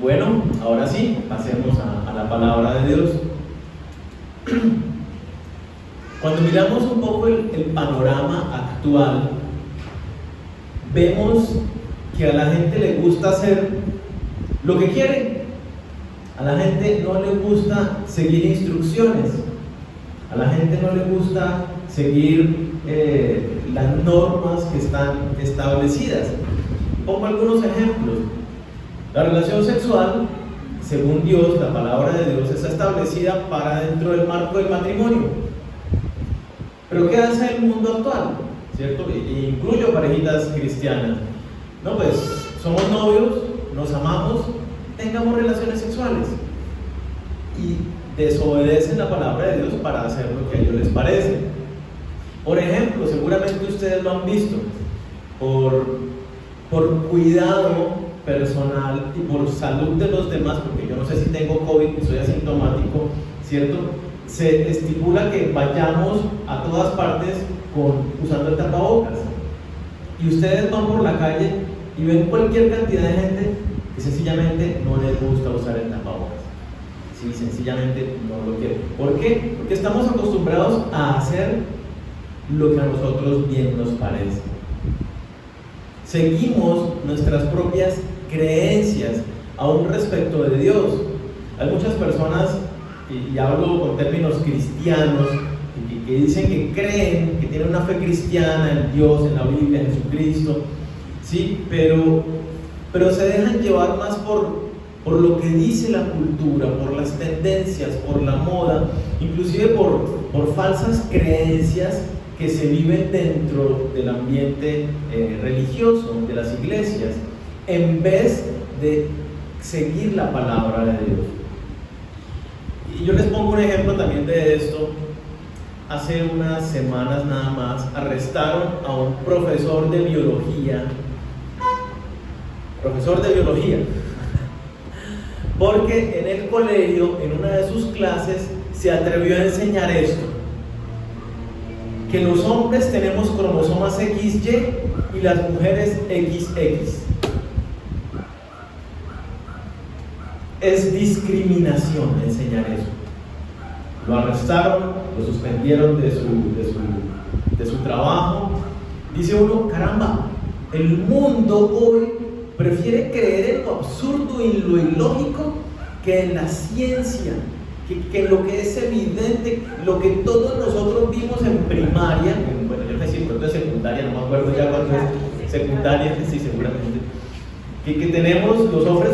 Bueno, ahora sí, pasemos a la palabra de Dios. Cuando miramos un poco el panorama actual, vemos que a la gente le gusta hacer lo que quiere. A la gente no le gusta seguir instrucciones. A la gente no le gusta seguir las normas que están establecidas. Pongo algunos ejemplos. La relación sexual, según Dios, la palabra de Dios, está establecida para dentro del marco del matrimonio. Pero ¿qué hace el mundo actual? ¿Cierto? Incluyo parejitas cristianas. No, pues somos novios, nos amamos, tengamos relaciones sexuales. Y desobedecen la palabra de Dios para hacer lo que a ellos les parece. Por ejemplo, seguramente ustedes lo han visto, por cuidado personal y por salud de los demás, porque yo no sé si tengo COVID y soy asintomático, ¿cierto? Se estipula que vayamos a todas partes usando el tapabocas. Y ustedes van por la calle y ven cualquier cantidad de gente que sencillamente no les gusta usar el tapabocas. Sí, sencillamente no lo quieren. ¿Por qué? Porque estamos acostumbrados a hacer lo que a nosotros bien nos parece. Seguimos nuestras propias creencias aún respecto de Dios. Hay muchas personas, y hablo con términos cristianos, que dicen que creen, que tienen una fe cristiana en Dios, en la Biblia, en Jesucristo, ¿sí? Pero se dejan llevar más por lo que dice la cultura, por las tendencias, por la moda, inclusive por falsas creencias que se viven dentro del ambiente religioso, de las iglesias, en vez de seguir la palabra de Dios. Y yo les pongo un ejemplo también de esto. Hace unas semanas nada más arrestaron a un profesor de biología, porque en el colegio, en una de sus clases, se atrevió a enseñar esto: que los hombres tenemos cromosomas XY y las mujeres XX. Es discriminación enseñar eso. Lo arrestaron, lo suspendieron de su trabajo. Dice uno, caramba, el mundo hoy prefiere creer en lo absurdo y lo ilógico que en la ciencia, que lo que es evidente, lo que todos nosotros vimos en primaria, bueno, yo me siento de secundaria, no me acuerdo ya cuándo es secundaria, sí, seguramente, que tenemos los hombres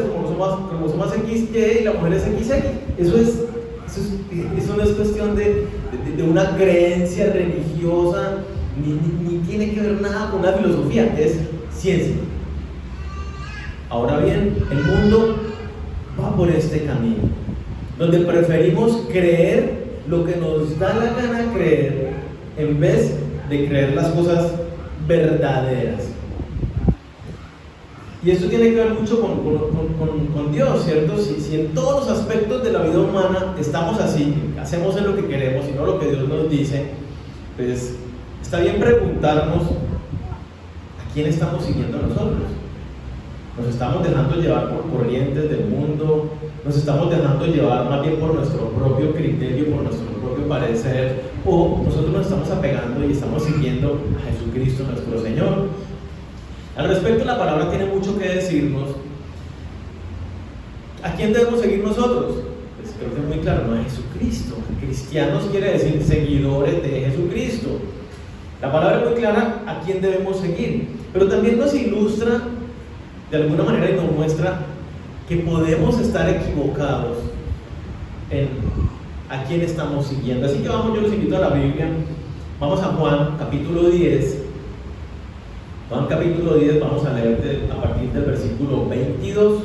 cromosomas XY y las mujeres XX. Eso no es cuestión de una creencia religiosa, ni tiene que ver nada con una filosofía, es ciencia. Ahora bien, el mundo va por este camino, donde preferimos creer lo que nos da la gana creer, en vez de creer las cosas verdaderas. Y esto tiene que ver mucho con Dios, ¿cierto? Si en todos los aspectos de la vida humana estamos así, hacemos en lo que queremos y no lo que Dios nos dice, pues está bien preguntarnos a quién estamos siguiendo nosotros. Nos estamos dejando llevar por corrientes del mundo, nos estamos dejando llevar más bien por nuestro propio criterio, por nuestro propio parecer, o nosotros nos estamos apegando y estamos siguiendo a Jesucristo nuestro Señor. Al respecto, la palabra tiene mucho que decirnos. ¿A quién debemos seguir nosotros? Pues creo que es muy claro, no a Jesucristo. Cristianos quiere decir seguidores de Jesucristo. La palabra es muy clara a quién debemos seguir, pero también nos ilustra de alguna manera y nos muestra que podemos estar equivocados en a quién estamos siguiendo. Así que yo los invito a la Biblia. Vamos a Juan capítulo 10. Juan capítulo 10, vamos a leer a partir del versículo 22.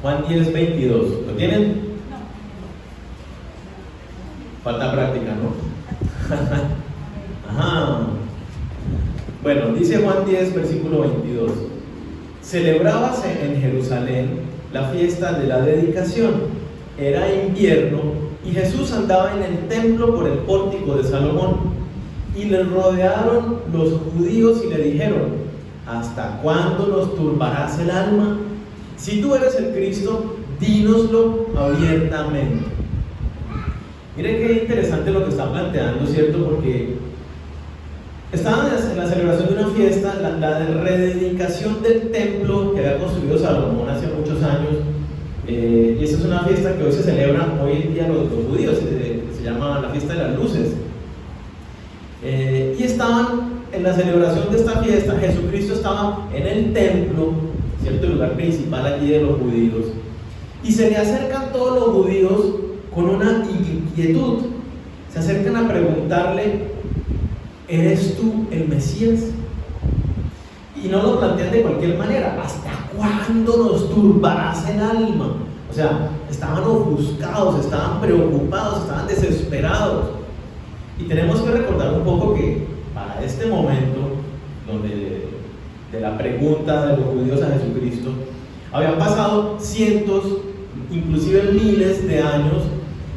Juan 10, 22. ¿Lo tienen? No. Falta práctica, ¿no? Ajá. Bueno, dice Juan 10, versículo 22. Celebrábase en Jerusalén la fiesta de la dedicación. Era invierno y Jesús andaba en el templo por el pórtico de Salomón. Y le rodearon los judíos y le dijeron: ¿hasta cuándo nos turbarás el alma? Si tú eres el Cristo, dínoslo abiertamente. Miren qué interesante lo que está planteando, ¿cierto? Porque estaban en la celebración de una fiesta, la rededicación del templo que había construido Salomón hace muchos años. Y esa es una fiesta que hoy se celebra, hoy en día los judíos, se llama la fiesta de las luces. Y estaban en la celebración de esta fiesta, Jesucristo estaba en el templo, ¿cierto? El lugar principal allí de los judíos. Y se le acercan todos los judíos con una inquietud. Se acercan a preguntarle: ¿eres tú el Mesías? Y no lo plantean de cualquier manera: ¿hasta cuándo nos turbarás el alma? O sea, estaban ofuscados, estaban preocupados, estaban desesperados. Y tenemos que recordar un poco que para este momento, donde de la pregunta de los judíos a Jesucristo, habían pasado cientos, inclusive miles de años,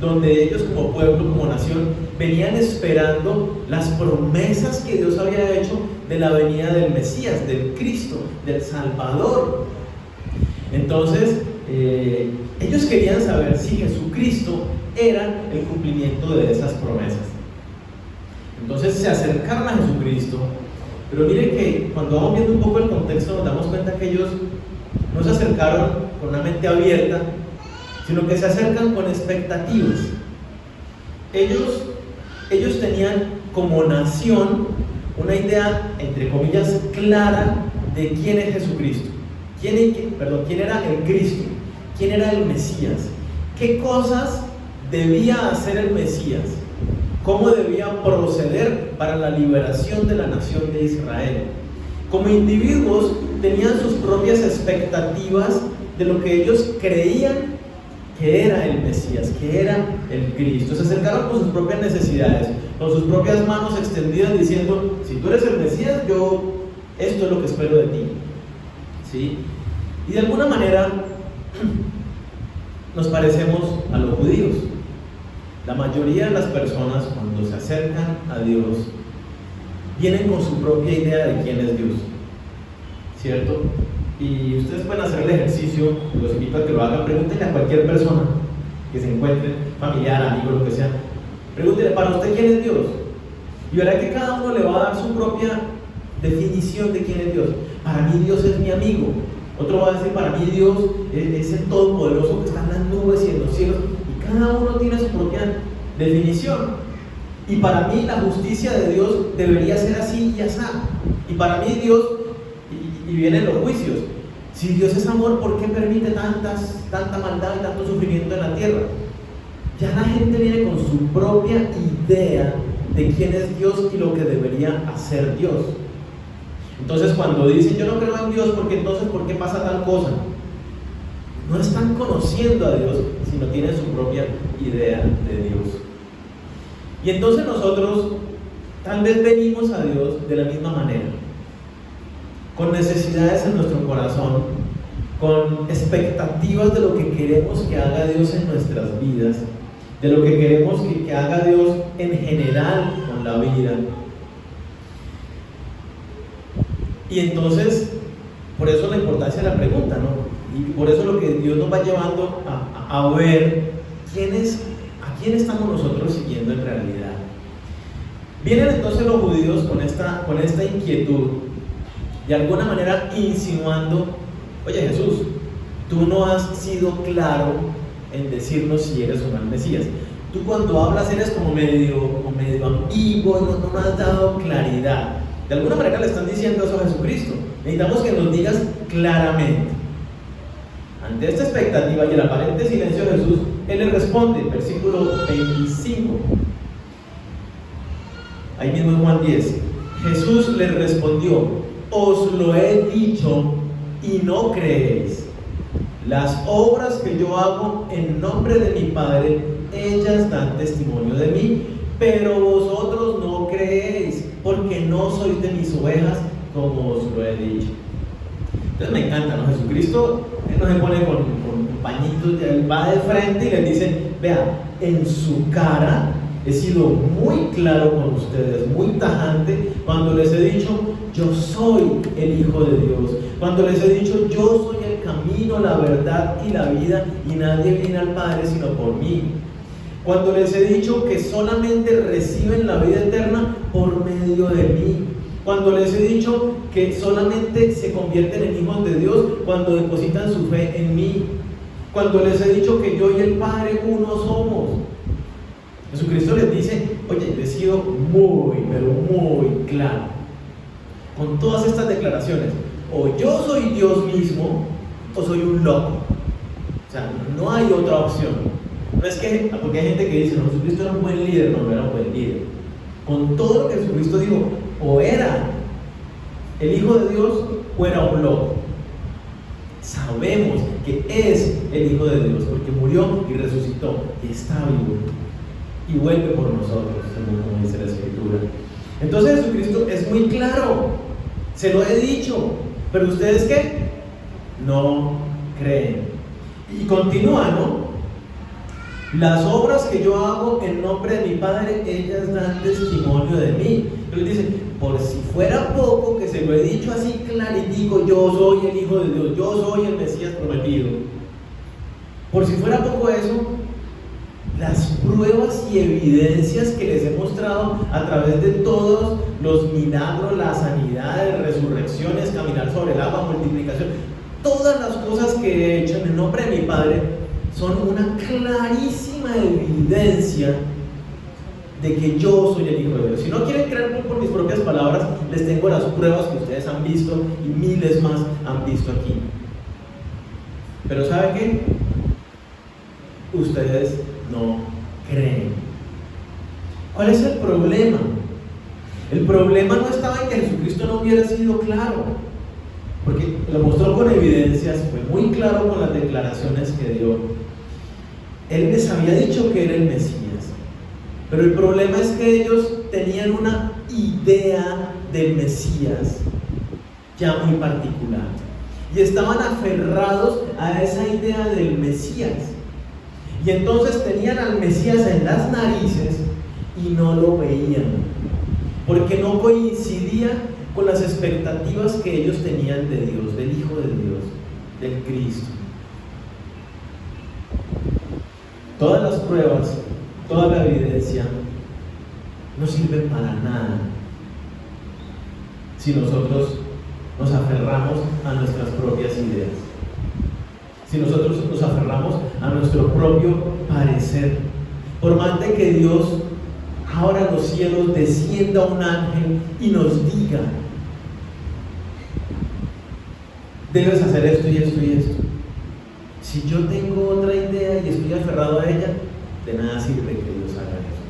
donde ellos como pueblo, como nación, venían esperando las promesas que Dios había hecho de la venida del Mesías, del Cristo, del Salvador. Entonces, ellos querían saber si Jesucristo era el cumplimiento de esas promesas. Entonces se acercaron a Jesucristo, pero miren que cuando vamos viendo un poco el contexto nos damos cuenta que ellos no se acercaron con una mente abierta, sino que se acercan con expectativas. Ellos tenían como nación una idea, entre comillas, clara de quién es Jesucristo, quién era el Cristo, quién era el Mesías, qué cosas debía hacer el Mesías, cómo debía proceder para la liberación de la nación de Israel. Como individuos tenían sus propias expectativas de lo que ellos creían que era el Mesías, que era el Cristo. Se acercaron con sus propias necesidades, con sus propias manos extendidas, diciendo: si tú eres el Mesías, esto es lo que espero de ti. ¿Sí? Y de alguna manera nos parecemos a los judíos. La mayoría de las personas, cuando se acercan a Dios, vienen con su propia idea de quién es Dios, ¿cierto? Y ustedes pueden hacer el ejercicio, los invito a que lo hagan. Pregúntenle a cualquier persona que se encuentre, familiar, amigo, lo que sea, pregúntenle: ¿para usted quién es Dios? Y verá que cada uno le va a dar su propia definición de quién es Dios. Para mí Dios es mi amigo. Otro va a decir: para mí Dios es el Todopoderoso que está en las nubes y en los cielos. Y cada uno tiene su propia definición. Y para mí la justicia de Dios debería ser así y así. Y para mí Dios, y vienen los juicios, si Dios es amor, ¿por qué permite tanta maldad y tanto sufrimiento en la tierra? Ya la gente viene con su propia idea de quién es Dios y lo que debería hacer Dios. Entonces cuando dicen: yo no creo en Dios, porque entonces ¿por qué pasa tal cosa? No están conociendo a Dios, sino tienen su propia idea de Dios. Y entonces nosotros tal vez venimos a Dios de la misma manera, con necesidades en nuestro corazón, con expectativas de lo que queremos que haga Dios en nuestras vidas, de lo que queremos que haga Dios en general con la vida. Y entonces, por eso la importancia de la pregunta, ¿no? Y por eso lo que Dios nos va llevando a ver a quién estamos nosotros siguiendo en realidad. Vienen entonces los judíos con esta inquietud, de alguna manera insinuando: oye Jesús, tú no has sido claro en decirnos si eres o no el Mesías. Tú cuando hablas eres como medio ambiguo, no has dado claridad. De alguna manera le están diciendo eso a Jesucristo: necesitamos que nos digas claramente. Ante esta expectativa y el aparente silencio de Jesús, Él le responde, versículo 25. Ahí mismo en Juan 10. Jesús le respondió: os lo he dicho y no creéis. Las obras que yo hago en nombre de mi Padre, ellas dan testimonio de mí, pero vosotros no creéis, porque no sois de mis ovejas, como os lo he dicho. Entonces me encanta, ¿no? Jesucristo, Él no se pone con pañitos, Él va de frente y les dice: vean, en su cara he sido muy claro con ustedes, muy tajante, cuando les he dicho, yo soy el Hijo de Dios. Cuando les he dicho, yo soy el camino, la verdad y la vida, y nadie viene al Padre sino por mí. Cuando les he dicho que solamente reciben la vida eterna por medio de mí. Cuando les he dicho que solamente se convierten en hijos de Dios cuando depositan su fe en mí. Cuando les he dicho que yo y el Padre uno somos. Jesucristo les dice, oye, yo he sido muy, pero muy claro con todas estas declaraciones. O yo soy Dios mismo, o soy un loco. O sea, no hay otra opción. No es que, porque hay gente que dice, no, Jesucristo era un buen líder. No, no era un buen líder. Con todo lo que Jesucristo dijo, o era el Hijo de Dios o era un loco. Sabemos que es el Hijo de Dios porque murió y resucitó y está vivo y vuelve por nosotros, según dice la Escritura. Entonces Jesucristo es muy claro, se lo he dicho, pero ¿ustedes qué? No creen. Y continúa, ¿no? Las obras que yo hago en nombre de mi Padre, ellas dan testimonio de mí. Entonces dice, por si fuera poco, que se lo he dicho así claritico, yo soy el Hijo de Dios, yo soy el Mesías prometido. Por si fuera poco eso, las pruebas y evidencias que les he mostrado a través de todos los milagros, las sanidades, resurrecciones, caminar sobre el agua, multiplicación, todas las cosas que he hecho en el nombre de mi Padre, son una clarísima evidencia de que yo soy el Hijo de Dios. Si no quieren creer por mis propias palabras, les tengo las pruebas que ustedes han visto y miles más han visto aquí. Pero ¿saben qué? Ustedes no creen. ¿Cuál es el problema? El problema no estaba en que Jesucristo no hubiera sido claro, porque lo mostró con evidencias, fue muy claro con las declaraciones que dio. Él les había dicho que era el Mesías, pero el problema es que ellos tenían una idea del Mesías ya muy particular y estaban aferrados a esa idea del Mesías, y entonces tenían al Mesías en las narices y no lo veían porque no coincidía con las expectativas que ellos tenían de Dios, del Hijo de Dios, del Cristo. Todas las pruebas, toda la evidencia no sirven para nada si nosotros nos aferramos a nuestras propias ideas, si nosotros nos aferramos a nuestro propio parecer. Por más de que Dios abra los cielos, descienda un ángel y nos diga, debes hacer esto y esto y esto. Si yo tengo otra idea y estoy aferrado a ella, de nada sirve que Dios haga eso.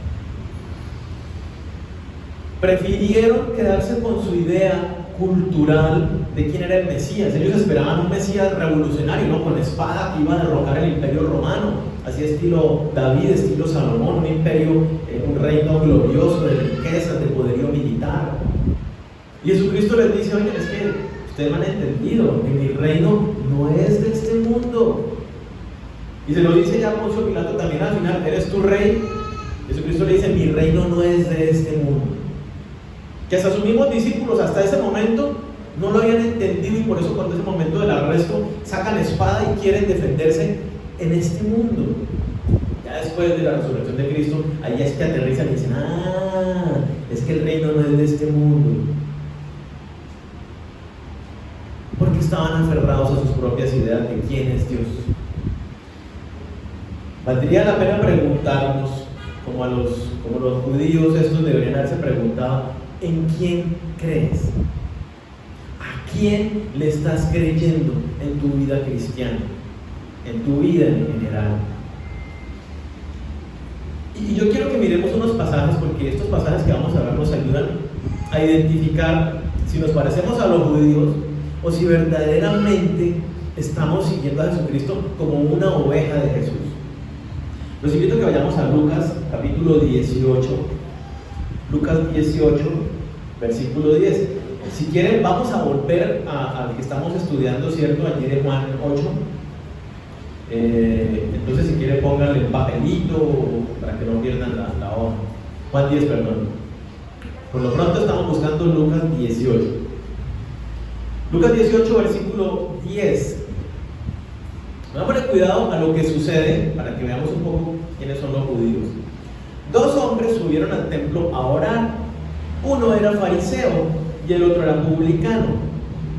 Prefirieron quedarse con su idea cultural de quién era el Mesías. Ellos esperaban un Mesías revolucionario, ¿no? Con espada que iba a derrocar el imperio romano, así estilo David, estilo Salomón, un imperio, un reino glorioso de riquezas, de poderío militar. Y Jesucristo les dice, oye, es que ustedes me han entendido, que mi reino no es de este mundo. Y se lo dice ya Poncio Pilato también al final, ¿eres tu rey? Jesucristo le dice, mi reino no es de este mundo. Que hasta sus mismos discípulos hasta ese momento no lo habían entendido, y por eso cuando es el momento del arresto sacan espada y quieren defenderse en este mundo. Ya después de la resurrección de Cristo, ahí es que aterrizan y dicen, es que el reino no es de este mundo. Porque estaban aferrados a sus propias ideas de quién es Dios. Valdría la pena preguntarnos, como los judíos estos deberían haberse preguntado, ¿en quién crees? ¿A quién le estás creyendo en tu vida cristiana? En tu vida en general. Y yo quiero que miremos unos pasajes, porque estos pasajes que vamos a ver nos ayudan a identificar si nos parecemos a los judíos o si verdaderamente estamos siguiendo a Jesucristo como una oveja de Jesús. Los invito a que vayamos a Lucas capítulo 18, Lucas 18, versículo 10. Si quieren, vamos a volver al que estamos estudiando, ¿cierto? Allí de Juan 8. Entonces, si quiere, pónganle un papelito para que no pierdan la hoja. Juan 10, perdón. Por lo pronto estamos buscando Lucas 18. Lucas 18, versículo 10. Vamos a poner cuidado a lo que sucede para que veamos un poco quiénes son los judíos. Dos hombres subieron al templo a orar. Uno era fariseo y el otro era publicano.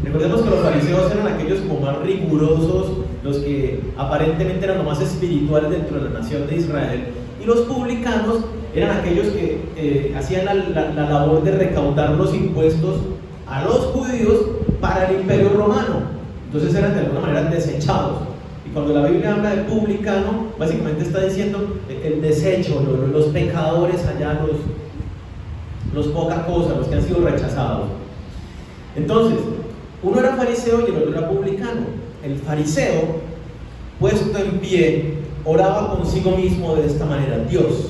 Recordemos que los fariseos eran aquellos como más rigurosos, los que aparentemente eran los más espirituales dentro de la nación de Israel, y los publicanos eran aquellos que hacían la labor de recaudar los impuestos a los judíos para el imperio romano. Entonces eran de alguna manera desechados. Y cuando la Biblia habla de publicano, básicamente está diciendo el desecho, los pecadores allá, los poca cosa, los que han sido rechazados. Entonces, uno era fariseo y el otro era publicano. El fariseo, puesto en pie, oraba consigo mismo de esta manera: Dios,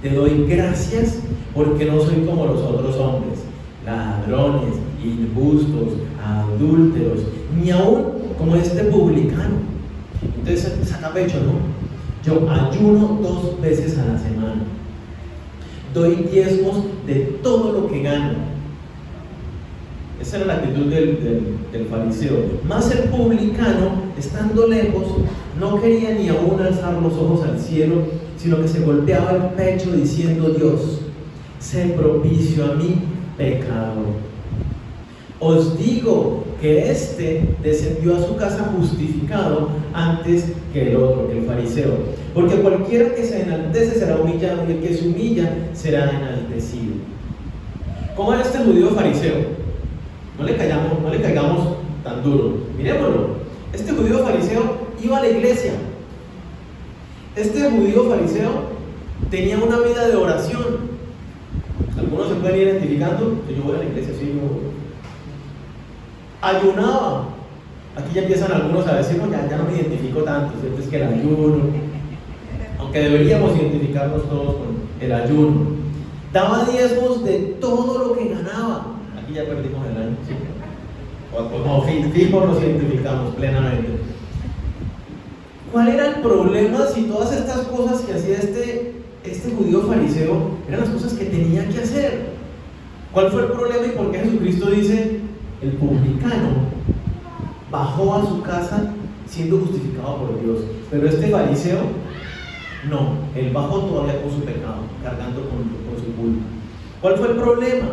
te doy gracias porque no soy como los otros hombres, ladrones, injustos, adúlteros, ni aún como este publicano. Entonces saca pecho, ¿no? Yo ayuno 2 veces a la semana, doy diezmos de todo lo que gano. Esa era la actitud del fariseo. Más el publicano, estando lejos, no quería ni aún alzar los ojos al cielo, sino que se golpeaba el pecho diciendo: Dios, sé propicio a mí, pecador. Os digo que éste descendió a su casa justificado antes que el otro, que el fariseo. Porque cualquiera que se enaltece será humillado, y el que se humilla será enaltecido. ¿Cómo era este judío fariseo? No le caigamos tan duro. Miremoslo. Este judío fariseo iba a la iglesia. Este judío fariseo tenía una vida de oración. Algunos se pueden ir identificando. Yo voy a la iglesia, sí, yo voy. Ayunaba. Aquí ya empiezan algunos a decir: no, ya no me identifico tanto, ¿cierto? Es que el ayuno, aunque deberíamos identificarnos todos con el ayuno. Daba diezmos de todo lo que ganaba. Aquí ya perdimos el año, ¿sí? O fijo nos identificamos plenamente. ¿Cuál era el problema si todas estas cosas que hacía este judío fariseo eran las cosas que tenía que hacer? ¿Cuál fue el problema y por qué Jesucristo dice: el publicano bajó a su casa siendo justificado por Dios, pero este fariseo no, él bajó todavía con su pecado, cargando con su culpa? ¿Cuál fue el problema?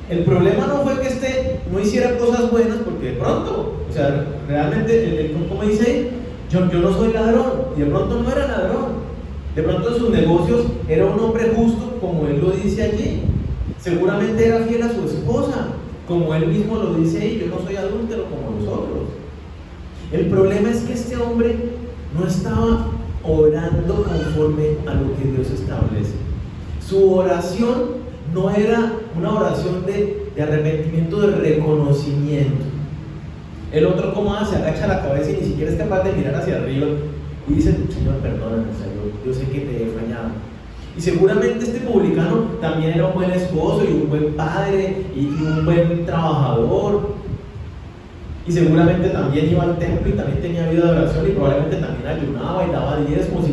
El problema no fue que no hiciera cosas buenas, porque de pronto, o sea, realmente, como dice, yo no soy ladrón, y de pronto no era ladrón, de pronto en sus negocios era un hombre justo, como él lo dice allí, seguramente era fiel a su esposa, como él mismo lo dice ahí: yo no soy adúltero como los otros. El problema es que este hombre no estaba orando conforme a lo que Dios establece. Su oración no era una oración de arrepentimiento, de reconocimiento. El otro, ¿cómo hace? Agacha la cabeza y ni siquiera es capaz de mirar hacia arriba y dice: Señor, perdóname, yo sé que te he fallado. Y seguramente este publicano también era un buen esposo y un buen padre y un buen trabajador, y seguramente también iba al templo y también tenía vida de oración y probablemente también ayunaba y daba diezmos,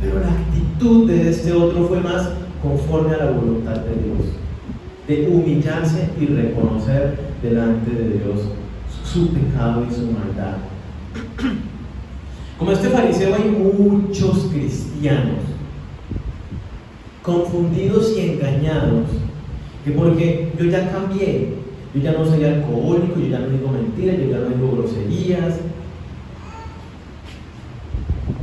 pero la actitud de este otro fue más conforme a la voluntad de Dios, de humillarse y reconocer delante de Dios su pecado y su maldad. Como este fariseo, hay muchos cristianos confundidos y engañados, que porque yo ya cambié, yo ya no soy alcohólico, yo ya no digo mentiras, yo ya no digo groserías,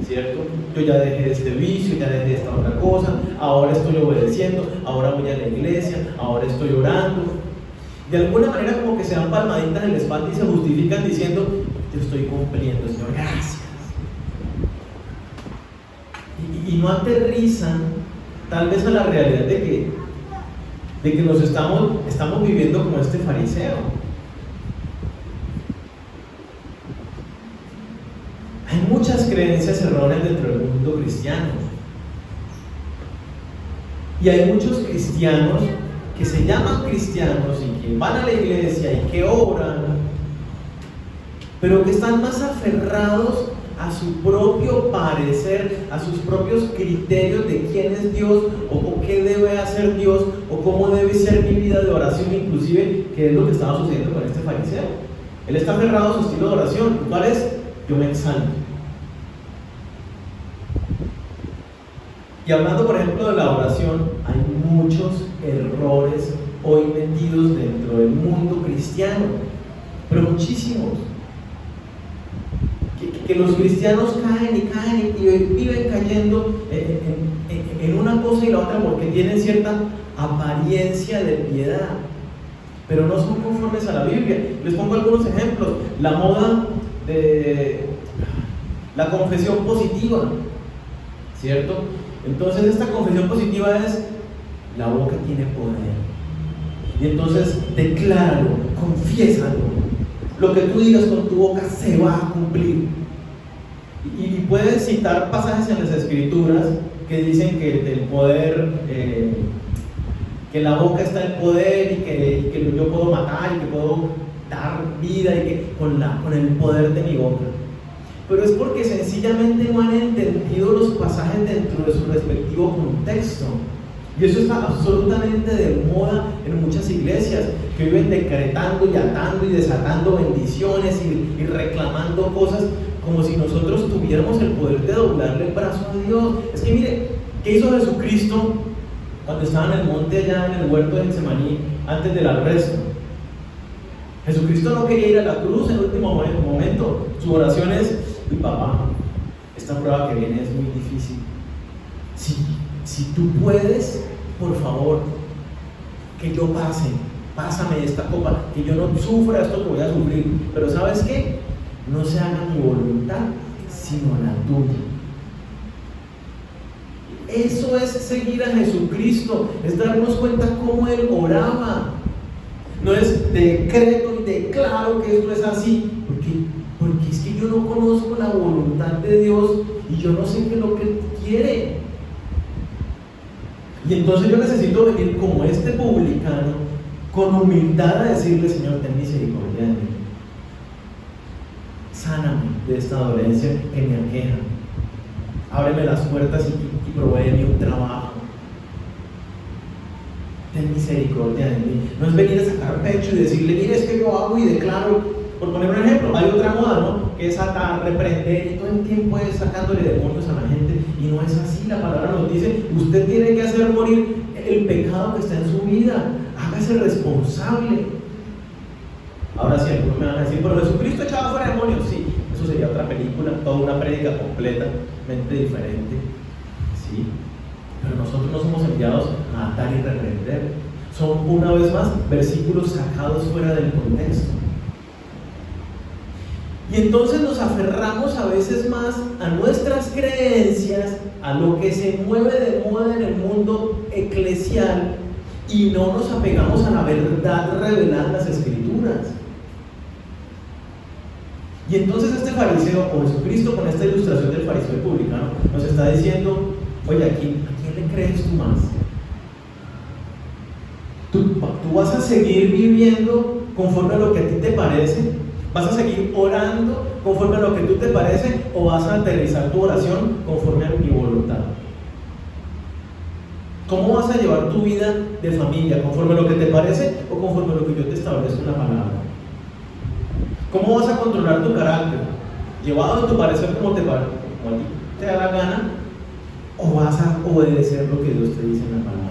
¿cierto? Yo ya dejé este vicio, ya dejé esta otra cosa, ahora estoy obedeciendo, ahora voy a la iglesia, ahora estoy orando. De alguna manera como que se dan palmaditas en la espalda y se justifican diciendo: yo estoy cumpliendo, Señor, gracias. Y no aterrizan tal vez a la realidad de que nos estamos viviendo como este fariseo. Hay muchas creencias erróneas dentro del mundo cristiano. Y hay muchos cristianos que se llaman cristianos y que van a la iglesia y que oran, pero que están más aferrados a su propio parecer, a sus propios criterios de quién es Dios, o qué debe hacer Dios, o cómo debe ser mi vida de oración, inclusive, que es lo que estaba sucediendo con este fariseo. Él está aferrado a su estilo de oración. ¿Cuál es? Yo me exalto. Y hablando, por ejemplo, de la oración, hay muchos errores hoy metidos dentro del mundo cristiano, pero muchísimos. Que los cristianos caen y viven cayendo en una cosa y la otra porque tienen cierta apariencia de piedad, pero no son conformes a la Biblia. Les pongo algunos ejemplos. La moda de la confesión positiva, ¿cierto? Entonces esta confesión positiva es: la boca tiene poder, y entonces decláralo, confiésalo, lo que tú digas con tu boca se va a cumplir. Y puedes citar pasajes en las Escrituras que dicen que el poder, que en la boca está el poder, y que yo puedo matar y que puedo dar vida, y que con el poder de mi boca. Pero es porque sencillamente no han entendido los pasajes dentro de su respectivo contexto. Y eso está absolutamente de moda en muchas iglesias, que viven decretando y atando y desatando bendiciones y reclamando cosas como si nosotros tuviéramos el poder de doblarle el brazo a Dios. Es que mire, ¿qué hizo Jesucristo cuando estaba en el monte allá en el huerto de Getsemaní antes del arresto? Jesucristo no quería ir a la cruz en el último momento. Su oración es: mi papá, esta prueba que viene es muy difícil. Si tú puedes, por favor, que yo pásame esta copa, que yo no sufra esto que voy a sufrir, pero ¿sabes qué? No se haga mi voluntad, sino la tuya. Eso es seguir a Jesucristo, es darnos cuenta cómo Él oraba. No es decreto y declaro que esto es así, porque es que yo no conozco la voluntad de Dios y yo no sé qué es lo que Él quiere. Y entonces yo necesito venir como este publicano, con humildad, a decirle: Señor, ten misericordia de mí. Sáname de esta dolencia que me aqueja. Ábreme las puertas y provéeme un trabajo. Ten misericordia de mí. No es venir a sacar pecho y decirle: mire, es que yo hago y declaro. Por poner un ejemplo, hay otra moda, ¿no? Que es atar, reprender, y todo el tiempo es sacándole demonios a la gente. Y no es así. La palabra nos dice: usted tiene que hacer morir el pecado que está en su vida. Hágase responsable. Ahora sí, algunos me van a decir: pero Jesucristo echaba fuera demonios. Sí, eso sería otra película, toda una prédica completamente diferente. Sí, pero nosotros no somos enviados a atar y reprender. Son, una vez más, versículos sacados fuera del contexto. Y entonces nos aferramos a veces más a nuestras creencias, a lo que se mueve de moda en el mundo eclesial, y no nos apegamos a la verdad revelada en las Escrituras. Y entonces este fariseo, o Jesucristo, con esta ilustración del fariseo y publicano, nos está diciendo: oye, ¿a quién le crees tú más? ¿Tú vas a seguir viviendo conforme a lo que a ti te parece? ¿Vas a seguir orando conforme a lo que tú te parece, o vas a aterrizar tu oración conforme a mi voluntad? ¿Cómo vas a llevar tu vida de familia? ¿Conforme a lo que te parece o conforme a lo que yo te establezco en la palabra? ¿Cómo vas a controlar tu carácter? ¿Llevado a tu parecer como a ti te da la gana, o vas a obedecer lo que Dios te dice en la palabra?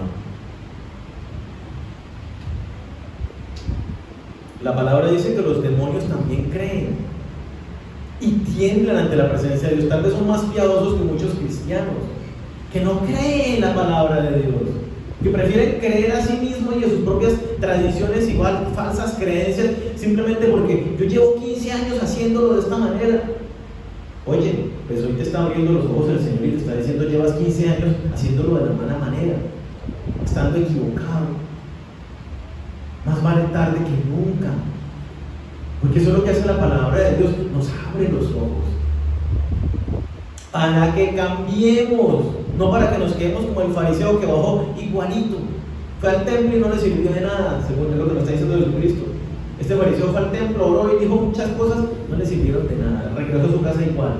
La palabra dice que los demonios también creen y tiemblan ante la presencia de Dios. Tal vez son más piadosos que muchos cristianos, que no creen en la palabra de Dios, que prefieren creer a sí mismos y a sus propias tradiciones, igual falsas creencias, simplemente porque yo llevo 15 años haciéndolo de esta manera. Oye, pues hoy te está abriendo los ojos el Señor y te está diciendo: llevas 15 años haciéndolo de la mala manera, estando equivocado. Más vale tarde que nunca, porque eso es lo que hace la palabra de Dios: nos abre los ojos para que cambiemos, no para que nos quedemos como el fariseo que bajó igualito, fue al templo y no le sirvió de nada, según lo que nos está diciendo Jesucristo. Este fariseo fue al templo, oró y dijo muchas cosas, no le sirvieron de nada, regresó a su casa igual.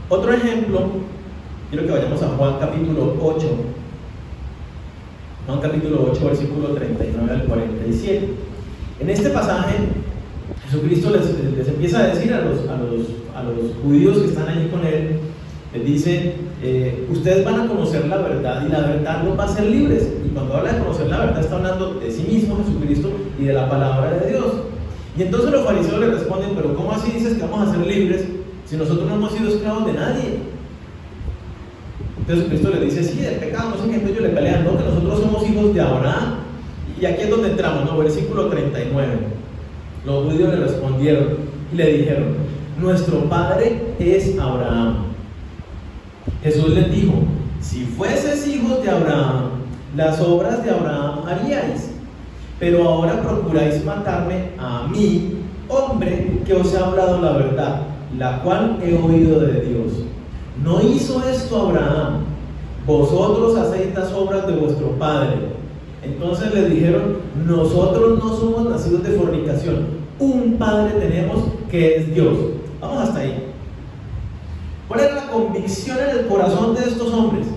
Otro ejemplo, quiero que vayamos a Juan capítulo 8. Juan capítulo 8, versículo 39 al 47. En este pasaje, Jesucristo les empieza a decir a los judíos que están allí con él, les dice, ustedes van a conocer la verdad y la verdad los va a hacer libres. Y cuando habla de conocer la verdad está hablando de sí mismo, Jesucristo, y de la palabra de Dios. Y entonces los fariseos le responden, pero ¿cómo así dices que vamos a ser libres si nosotros no hemos sido esclavos de nadie? Entonces Cristo les dice, sí, del pecado, no sé qué, entonces ellos le pelean, no, que nosotros somos hijos de Abraham. Y aquí es donde entramos, ¿no? Versículo 39. Los judíos le respondieron y le dijeron, nuestro padre es Abraham. Jesús les dijo, si fueses hijos de Abraham, las obras de Abraham haríais, pero ahora procuráis matarme a mí, hombre, que os he hablado la verdad, la cual he oído de Dios. No hizo esto Abraham, vosotros hacéis las obras de vuestro padre. Entonces le dijeron, nosotros no somos nacidos de fornicación, un padre tenemos que es Dios. Vamos hasta ahí. ¿Cuál era la convicción en el corazón de estos hombres?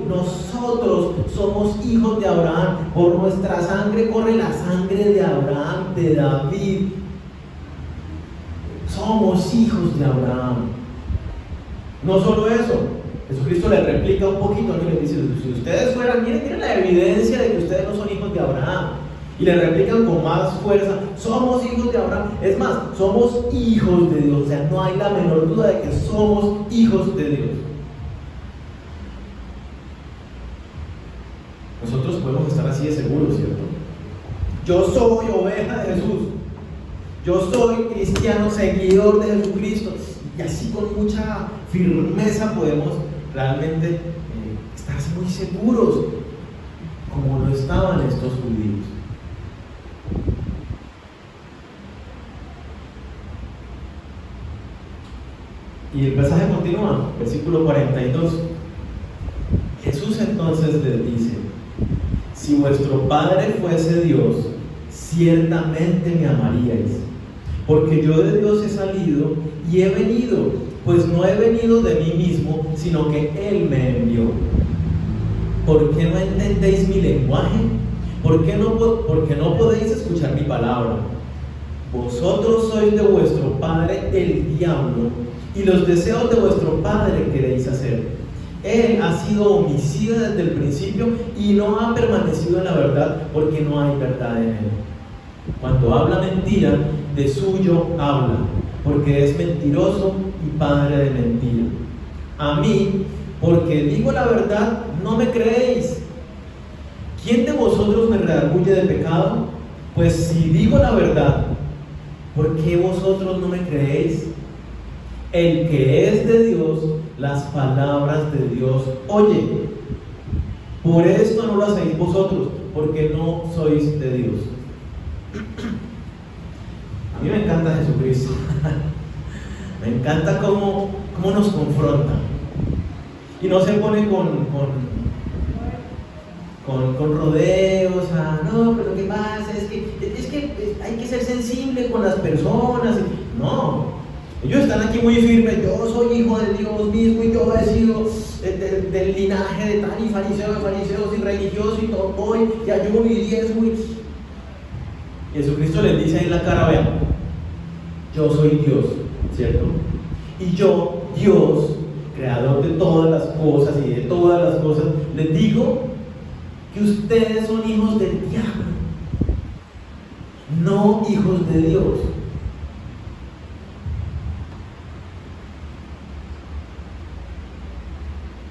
Nosotros somos hijos de Abraham, por nuestra sangre corre la sangre de Abraham, de David. Somos hijos de Abraham. No solo eso, Jesucristo le replica un poquito, ¿no? Y le dice, si ustedes fueran, miren la evidencia de que ustedes no son hijos de Abraham. Y le replican con más fuerza, somos hijos de Abraham. Es más, somos hijos de Dios. O sea, no hay la menor duda de que somos hijos de Dios. Nosotros podemos estar así de seguros, ¿cierto? Yo soy oveja de Jesús. Yo soy cristiano, seguidor de Jesucristo. Y así con mucha firmeza podemos realmente estar así muy seguros, como lo estaban estos judíos. Y el pasaje continúa, versículo 42. Jesús entonces les dice, si vuestro Padre fuese Dios, ciertamente me amaríais, porque yo de Dios he salido y he venido, pues no he venido de mí mismo, sino que Él me envió. ¿Por qué no entendéis mi lenguaje? Porque no podéis escuchar mi palabra. Vosotros sois de vuestro padre el diablo, y los deseos de vuestro padre queréis hacer. Él ha sido homicida desde el principio y no ha permanecido en la verdad, porque no hay verdad en él. Cuando habla mentira, de suyo habla, porque es mentiroso y padre de mentira. A mí, porque digo la verdad, no me creéis. ¿Quién de vosotros me redarguye de pecado? Pues si digo la verdad, ¿por qué vosotros no me creéis? El que es de Dios, las palabras de Dios oye. Por esto no lo hacéis vosotros, porque no sois de Dios. A mí me encanta Jesucristo. Me encanta cómo nos confronta. Y no se pone con rodeos, no, pero lo que pasa es que hay que ser sensible con las personas. No, ellos están aquí muy firmes, yo soy hijo de Dios mismo y yo he sido del linaje de tal y fariseos y religiosos y todo, voy y ayuno y diezmo. Y Jesucristo les dice en la cara, vean, yo soy Dios, ¿cierto? Y yo, Dios, creador de todas las cosas y de todas las cosas, les digo que ustedes son hijos del diablo, no hijos de Dios.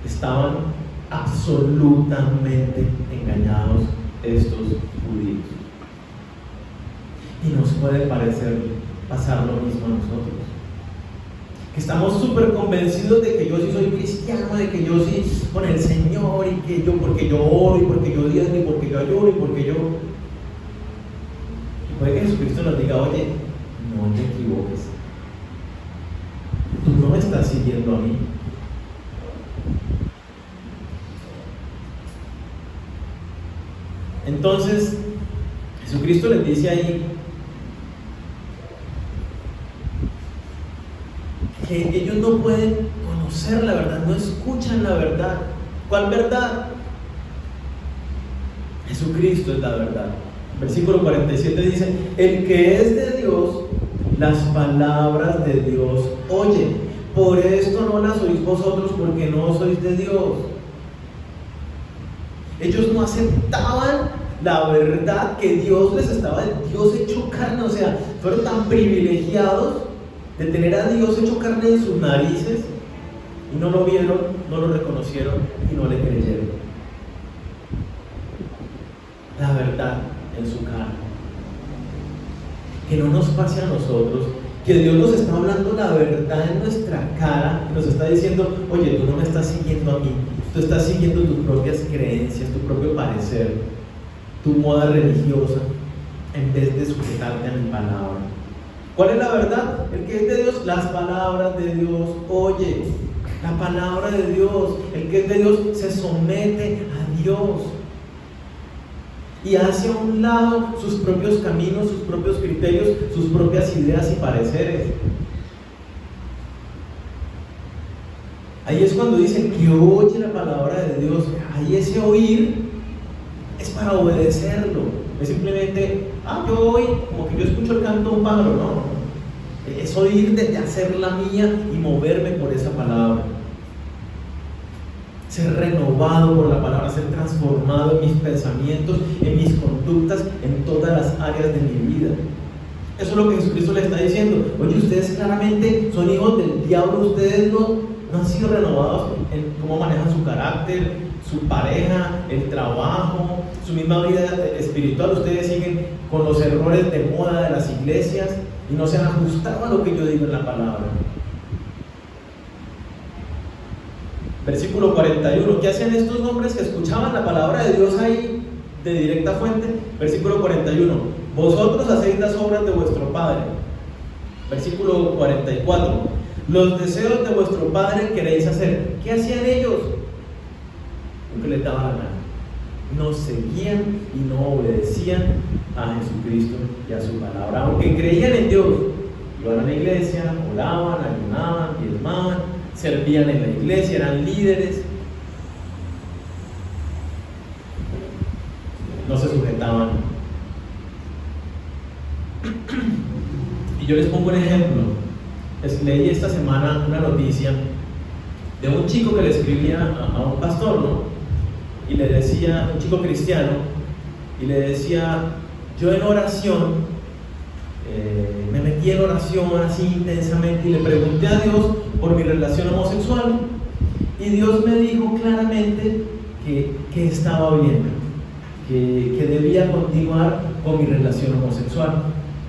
Estaban absolutamente engañados estos judíos. Y nos puede pasar lo mismo a nosotros, que estamos súper convencidos de que yo sí soy cristiano, de que yo sí con el Señor, y que yo porque yo oro, y porque yo diezmo, y porque yo ayuno, y porque yo... Y puede que Jesucristo nos diga, oye, no te equivoques, tú no me estás siguiendo a mí. Entonces, Jesucristo les dice ahí que ellos no pueden conocer la verdad, no escuchan la verdad. ¿Cuál verdad? Jesucristo es la verdad. Versículo 47 dice: el que es de Dios, las palabras de Dios oye. Por esto no las oís vosotros, porque no sois de Dios. Ellos no aceptaban la verdad que Dios les estaba, Dios hecho carne. O sea, fueron tan privilegiados de tener a Dios hecho carne en sus narices, y no lo vieron, no lo reconocieron y no le creyeron. La verdad en su cara. Que no nos pase a nosotros, que Dios nos está hablando la verdad en nuestra cara y nos está diciendo: oye, tú no me estás siguiendo a mí, tú estás siguiendo tus propias creencias, tu propio parecer, tu moda religiosa, en vez de sujetarte a mi palabra. ¿Cuál es la verdad? El que es de Dios, las palabras de Dios oye. La palabra de Dios, el que es de Dios se somete a Dios y hace a un lado sus propios caminos, sus propios criterios, sus propias ideas y pareceres. Ahí es cuando dicen que oye la palabra de Dios. Ahí ese oír es para obedecerlo. No es simplemente, yo oí, como que yo escucho el canto de un pájaro. No. Es oír de hacerla mía y moverme por esa palabra. Ser renovado por la palabra, ser transformado en mis pensamientos, en mis conductas, en todas las áreas de mi vida. Eso es lo que Jesucristo le está diciendo. Oye, ustedes claramente son hijos del diablo, ustedes no han sido renovados en cómo manejan su carácter, su pareja, el trabajo, su misma vida espiritual. Ustedes siguen con los errores de moda de las iglesias y no se han ajustado a lo que yo digo en la palabra. Versículo 41. ¿Qué hacían estos hombres que escuchaban la palabra de Dios ahí de directa fuente? Versículo 41. Vosotros hacéis las obras de vuestro padre. Versículo 44. Los deseos de vuestro padre queréis hacer. ¿Qué hacían ellos? Lo que les daba la gana. No seguían y no obedecían a Jesucristo y a su palabra. Aunque creían en Dios, iban a la iglesia, oraban, ayunaban, diezmaban, servían en la iglesia, eran líderes, no se sujetaban. Y yo les pongo un ejemplo. Leí esta semana una noticia de un chico que le escribía a un pastor, ¿no? Y le decía, un chico cristiano, y le decía: yo en oración, me metí en oración así intensamente y le pregunté a Dios por mi relación homosexual, y Dios me dijo claramente que estaba bien, que debía continuar con mi relación homosexual.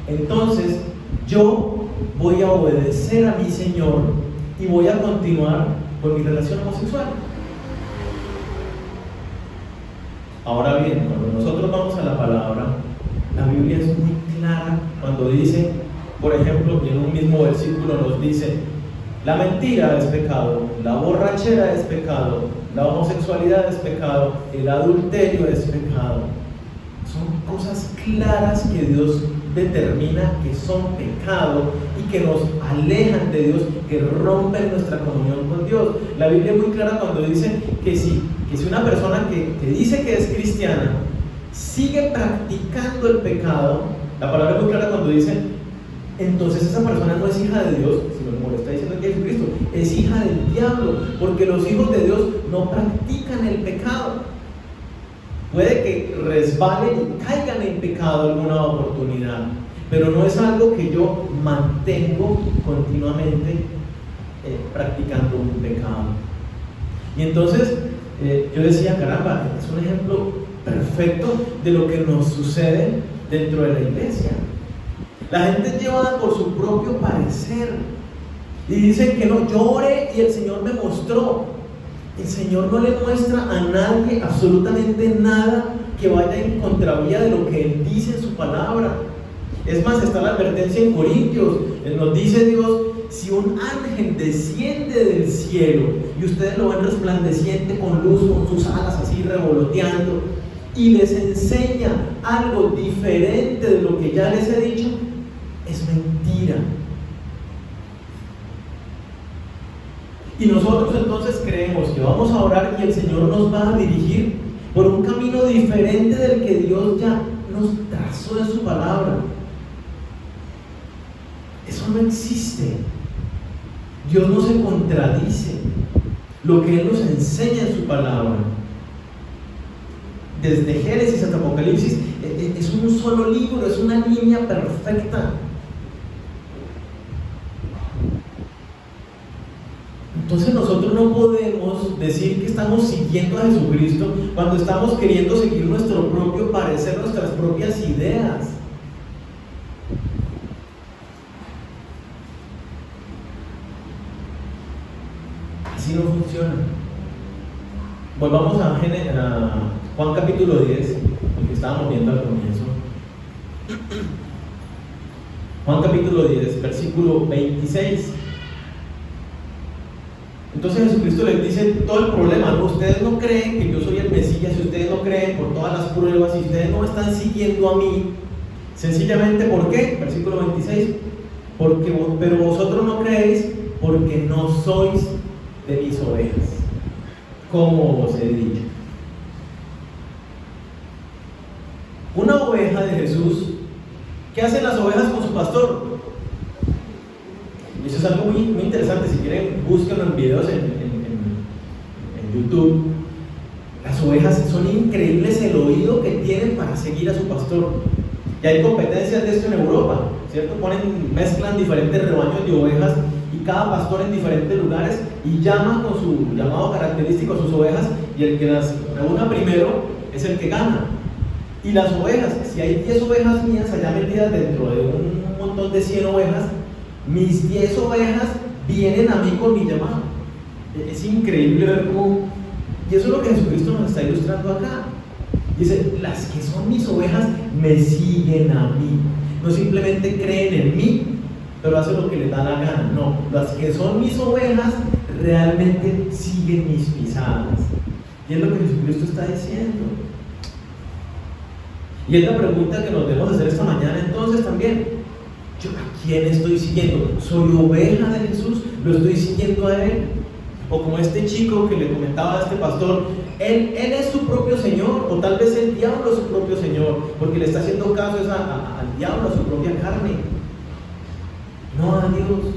Entonces yo voy a obedecer a mi Señor y voy a continuar con mi relación homosexual. Ahora bien, cuando nosotros vamos a la palabra, la Biblia es muy clara cuando dice, por ejemplo, en un mismo versículo nos dice: la mentira es pecado, la borrachera es pecado, la homosexualidad es pecado, el adulterio es pecado. Son cosas claras que Dios determina que son pecado y que nos alejan de Dios, que rompen nuestra comunión con Dios. La Biblia es muy clara cuando dice que si una persona que dice que es cristiana sigue practicando el pecado, la palabra es muy clara cuando dice: entonces esa persona no es hija de Dios, sino como le está diciendo aquí Jesucristo, es hija del diablo, porque los hijos de Dios no practican el pecado. Puede que resbalen y caigan en pecado alguna oportunidad, pero no es algo que yo mantengo continuamente practicando un pecado. Y entonces yo decía: caramba, es un ejemplo perfecto de lo que nos sucede dentro de la iglesia. La gente es llevada por su propio parecer y dicen que no, yo oré y el Señor me mostró. El Señor no le muestra a nadie absolutamente nada que vaya en contravía de lo que Él dice en su palabra. Es más, está la advertencia en Corintios. Nos dice Dios: si un ángel desciende del cielo y ustedes lo ven resplandeciente con luz, con sus alas así revoloteando, y les enseña algo diferente de lo que ya les he dicho, es mentira. Y nosotros entonces creemos que vamos a orar y el Señor nos va a dirigir por un camino diferente del que Dios ya nos trazó en su palabra. Eso no existe. Dios no se contradice. Lo que Él nos enseña en su palabra, desde Génesis hasta Apocalipsis, es un solo libro, es una línea perfecta. Entonces nosotros no podemos decir que estamos siguiendo a Jesucristo cuando estamos queriendo seguir nuestro propio parecer, nuestras propias ideas. Así no funciona. Volvamos a Juan capítulo 10, el que estábamos viendo al comienzo. Juan capítulo 10, versículo 26. Entonces Jesucristo les dice todo el problema, ¿no? Ustedes no creen que yo soy el Mesías, si ustedes no creen por todas las pruebas, si ustedes no me están siguiendo a mí, sencillamente, ¿por qué? Versículo 26, pero vosotros no creéis porque no sois de mis ovejas, como os he dicho. Una oveja de Jesús, ¿qué hacen las ovejas con su pastor? Y eso es algo muy interesante. Si quieren, búsquenlo en videos en YouTube. Las ovejas son increíbles el oído que tienen para seguir a su pastor. Y hay competencias de esto en Europa, ¿cierto? Mezclan diferentes rebaños de ovejas y cada pastor en diferentes lugares y llama con su llamado característico a sus ovejas, y el que las reúna primero es el que gana. Y las ovejas, si hay 10 ovejas mías allá metidas dentro de un montón de 100 ovejas, mis 10 ovejas vienen a mí con mi llamado. Es increíble ver cómo, y eso es lo que Jesucristo nos está ilustrando acá. Dice, las que son mis ovejas me siguen a mí, no simplemente creen en mí, pero hacen lo que les da la gana. No, las que son mis ovejas realmente siguen mis pisadas. Y es lo que Jesucristo está diciendo. Y es la pregunta que nos debemos hacer esta mañana entonces también. ¿Yo a quién estoy siguiendo? ¿Soy oveja de Jesús? ¿Lo estoy siguiendo a Él? O como este chico que le comentaba a este pastor, él es su propio Señor, o tal vez el diablo es su propio Señor, porque le está haciendo caso al diablo, a su propia carne, no a Dios.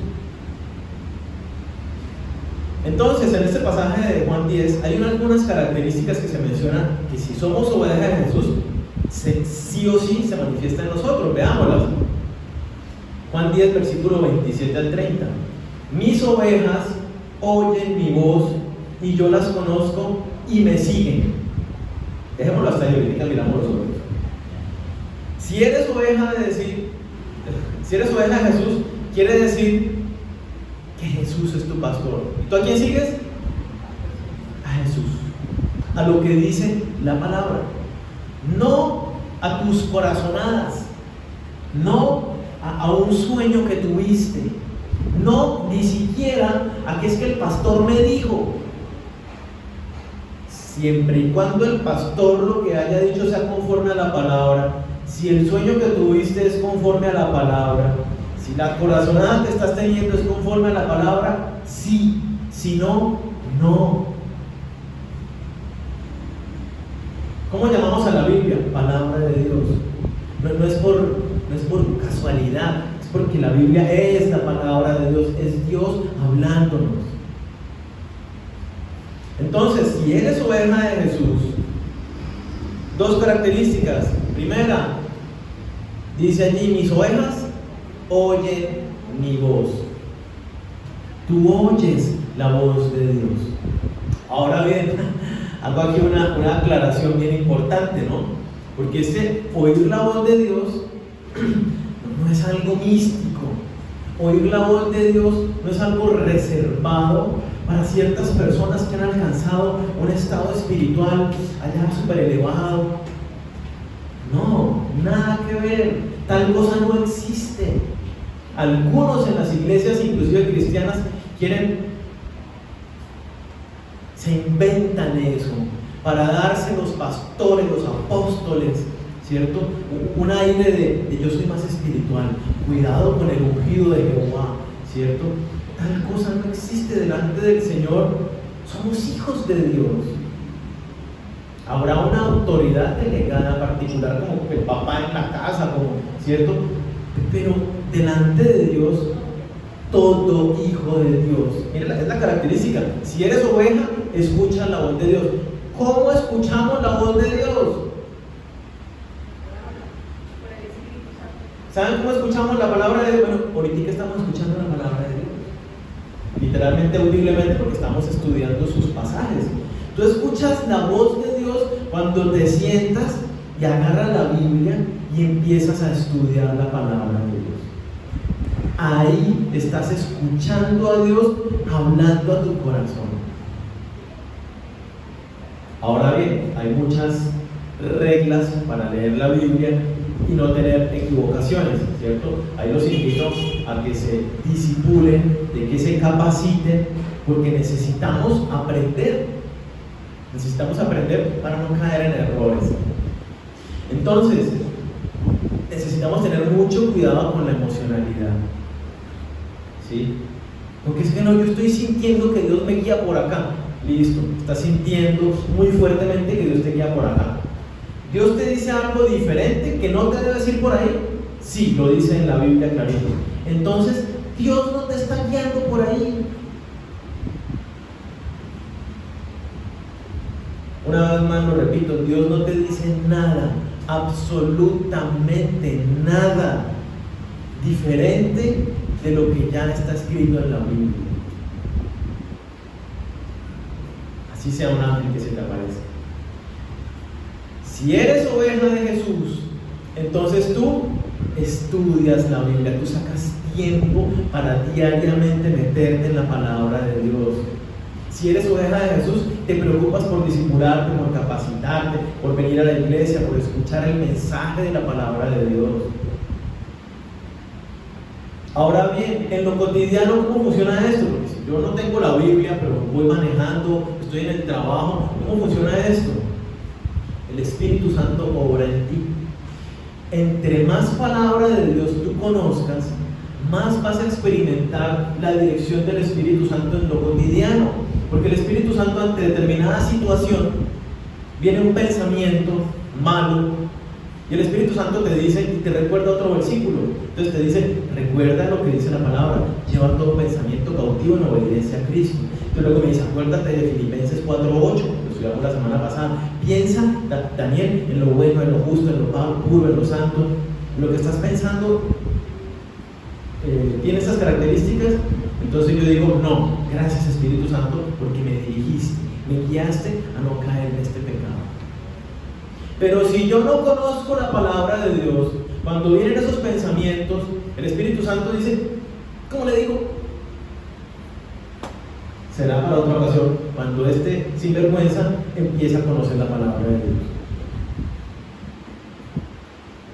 Entonces, en este pasaje de Juan 10 hay algunas características que se mencionan que si somos ovejas de Jesús, sí o sí se manifiesta en nosotros. Veámoslas. Juan 10, versículo 27 al 30. Mis ovejas oyen mi voz y yo las conozco y me siguen. Dejémoslo hasta ahí, ahorita miramos los otros. Si eres oveja de Jesús, quiere decir que Jesús es tu pastor. ¿Y tú a quién sigues? A Jesús, a lo que dice la palabra, no a tus corazonadas, no a un sueño que tuviste, no ni siquiera a que es que el pastor me dijo. Siempre y cuando el pastor lo que haya dicho sea conforme a la palabra, si el sueño que tuviste es conforme a la palabra, si la corazonada que estás teniendo es conforme a la palabra, sí, si no, no. ¿Cómo llamamos a la Biblia? Palabra de Dios. No es por casualidad, es porque la Biblia es la palabra de Dios, es Dios hablándonos. Entonces, si eres oveja de Jesús, dos características. Primera, dice allí, mis ovejas oyen mi voz. Tú oyes la voz de Dios. Ahora bien, hago aquí una aclaración bien importante, ¿no? Porque oír la voz de Dios no es algo místico. Oír la voz de Dios no es algo reservado para ciertas personas que han alcanzado un estado espiritual allá súper elevado. No, nada que ver. Tal cosa no existe. Algunos en las iglesias, inclusive cristianas, se inventan eso para darse los pastores, los apóstoles, ¿cierto? Un aire de yo soy más espiritual, cuidado con el ungido de Jehová, ¿cierto? Tal cosa no existe delante del Señor. Somos hijos de Dios. Habrá una autoridad delegada particular, como el papá en la casa, como, ¿cierto? Pero delante de Dios, todo hijo de Dios. Mira, es la característica. Si eres oveja, escucha la voz de Dios. ¿Cómo escuchamos la voz de Dios? ¿Saben cómo escuchamos la palabra de Dios? Bueno, ahorita estamos escuchando la palabra de Dios. Literalmente, audiblemente, porque estamos estudiando sus pasajes. Tú escuchas la voz de Dios cuando te sientas y agarras la Biblia y empiezas a estudiar la palabra de Dios. Ahí estás escuchando a Dios hablando a tu corazón. Ahora bien, hay muchas reglas para leer la Biblia y no tener equivocaciones, ¿cierto? Ahí los invito a que se disipulen, de que se capaciten, porque necesitamos aprender. Necesitamos aprender para no caer en errores. Entonces, necesitamos tener mucho cuidado con la emocionalidad. ¿Sí? Porque es que no, yo estoy sintiendo que Dios me guía por acá. Listo, estás sintiendo muy fuertemente que Dios te guía por acá. ¿Dios te dice algo diferente que no te debe decir por ahí? Sí, lo dice en la Biblia clarito. Entonces, Dios no te está guiando por ahí. Una vez más lo repito, Dios no te dice nada, absolutamente nada diferente de lo que ya está escrito en la Biblia. Así sea un ángel que se te aparece. Si eres oveja de Jesús, entonces tú estudias la Biblia, tú sacas tiempo para diariamente meterte en la palabra de Dios. Si eres oveja de Jesús, te preocupas por discipularte, por capacitarte, por venir a la iglesia, por escuchar el mensaje de la palabra de Dios. Ahora bien, en lo cotidiano, ¿cómo funciona esto? Porque si yo no tengo la Biblia, pero voy manejando, estoy en el trabajo, ¿cómo funciona esto? El Espíritu Santo obra en ti. Entre más palabra de Dios tú conozcas, más vas a experimentar la dirección del Espíritu Santo en lo cotidiano. Porque el Espíritu Santo, ante determinada situación, viene un pensamiento malo, y el Espíritu Santo te dice y te recuerda otro versículo. Entonces te dice, recuerda lo que dice la palabra, lleva todo pensamiento cautivo en obediencia a Cristo. Entonces luego me dice, acuérdate de Filipenses 4:8, lo estudiamos la semana pasada. Piensa, Daniel, en lo bueno, en lo justo, en lo puro, en lo santo. Lo que estás pensando tiene estas características. Entonces yo digo, no, gracias Espíritu Santo, porque me dirigiste, me guiaste a no caer en este pecado. Pero si yo no conozco la palabra de Dios, cuando vienen esos pensamientos, el Espíritu Santo dice, ¿cómo le digo? Será para otra ocasión, cuando este sinvergüenza empieza a conocer la palabra de Dios.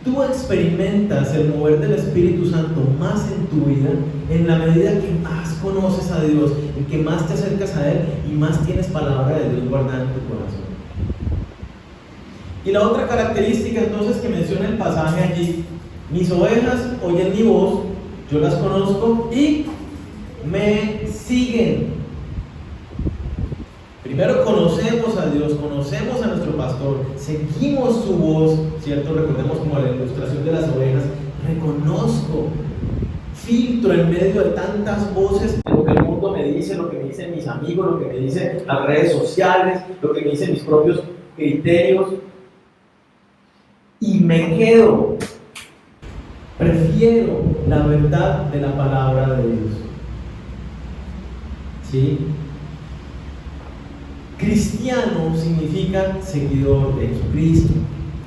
Tú experimentas el mover del Espíritu Santo más en tu vida en la medida que más conoces a Dios, en que más te acercas a Él y más tienes palabra de Dios guardada en tu corazón. Y la otra característica entonces que menciona el pasaje allí, mis ovejas oyen mi voz, yo las conozco y me siguen. Primero conocemos a Dios, conocemos a nuestro pastor, seguimos su voz, ¿cierto? Recordemos como la ilustración de las ovejas, reconozco, filtro en medio de tantas voces, lo que el mundo me dice, lo que me dicen mis amigos, lo que me dicen las redes sociales, lo que me dicen mis propios criterios, y me quedo, prefiero la verdad de la palabra de Dios. ¿Sí? Cristiano significa seguidor de Jesucristo.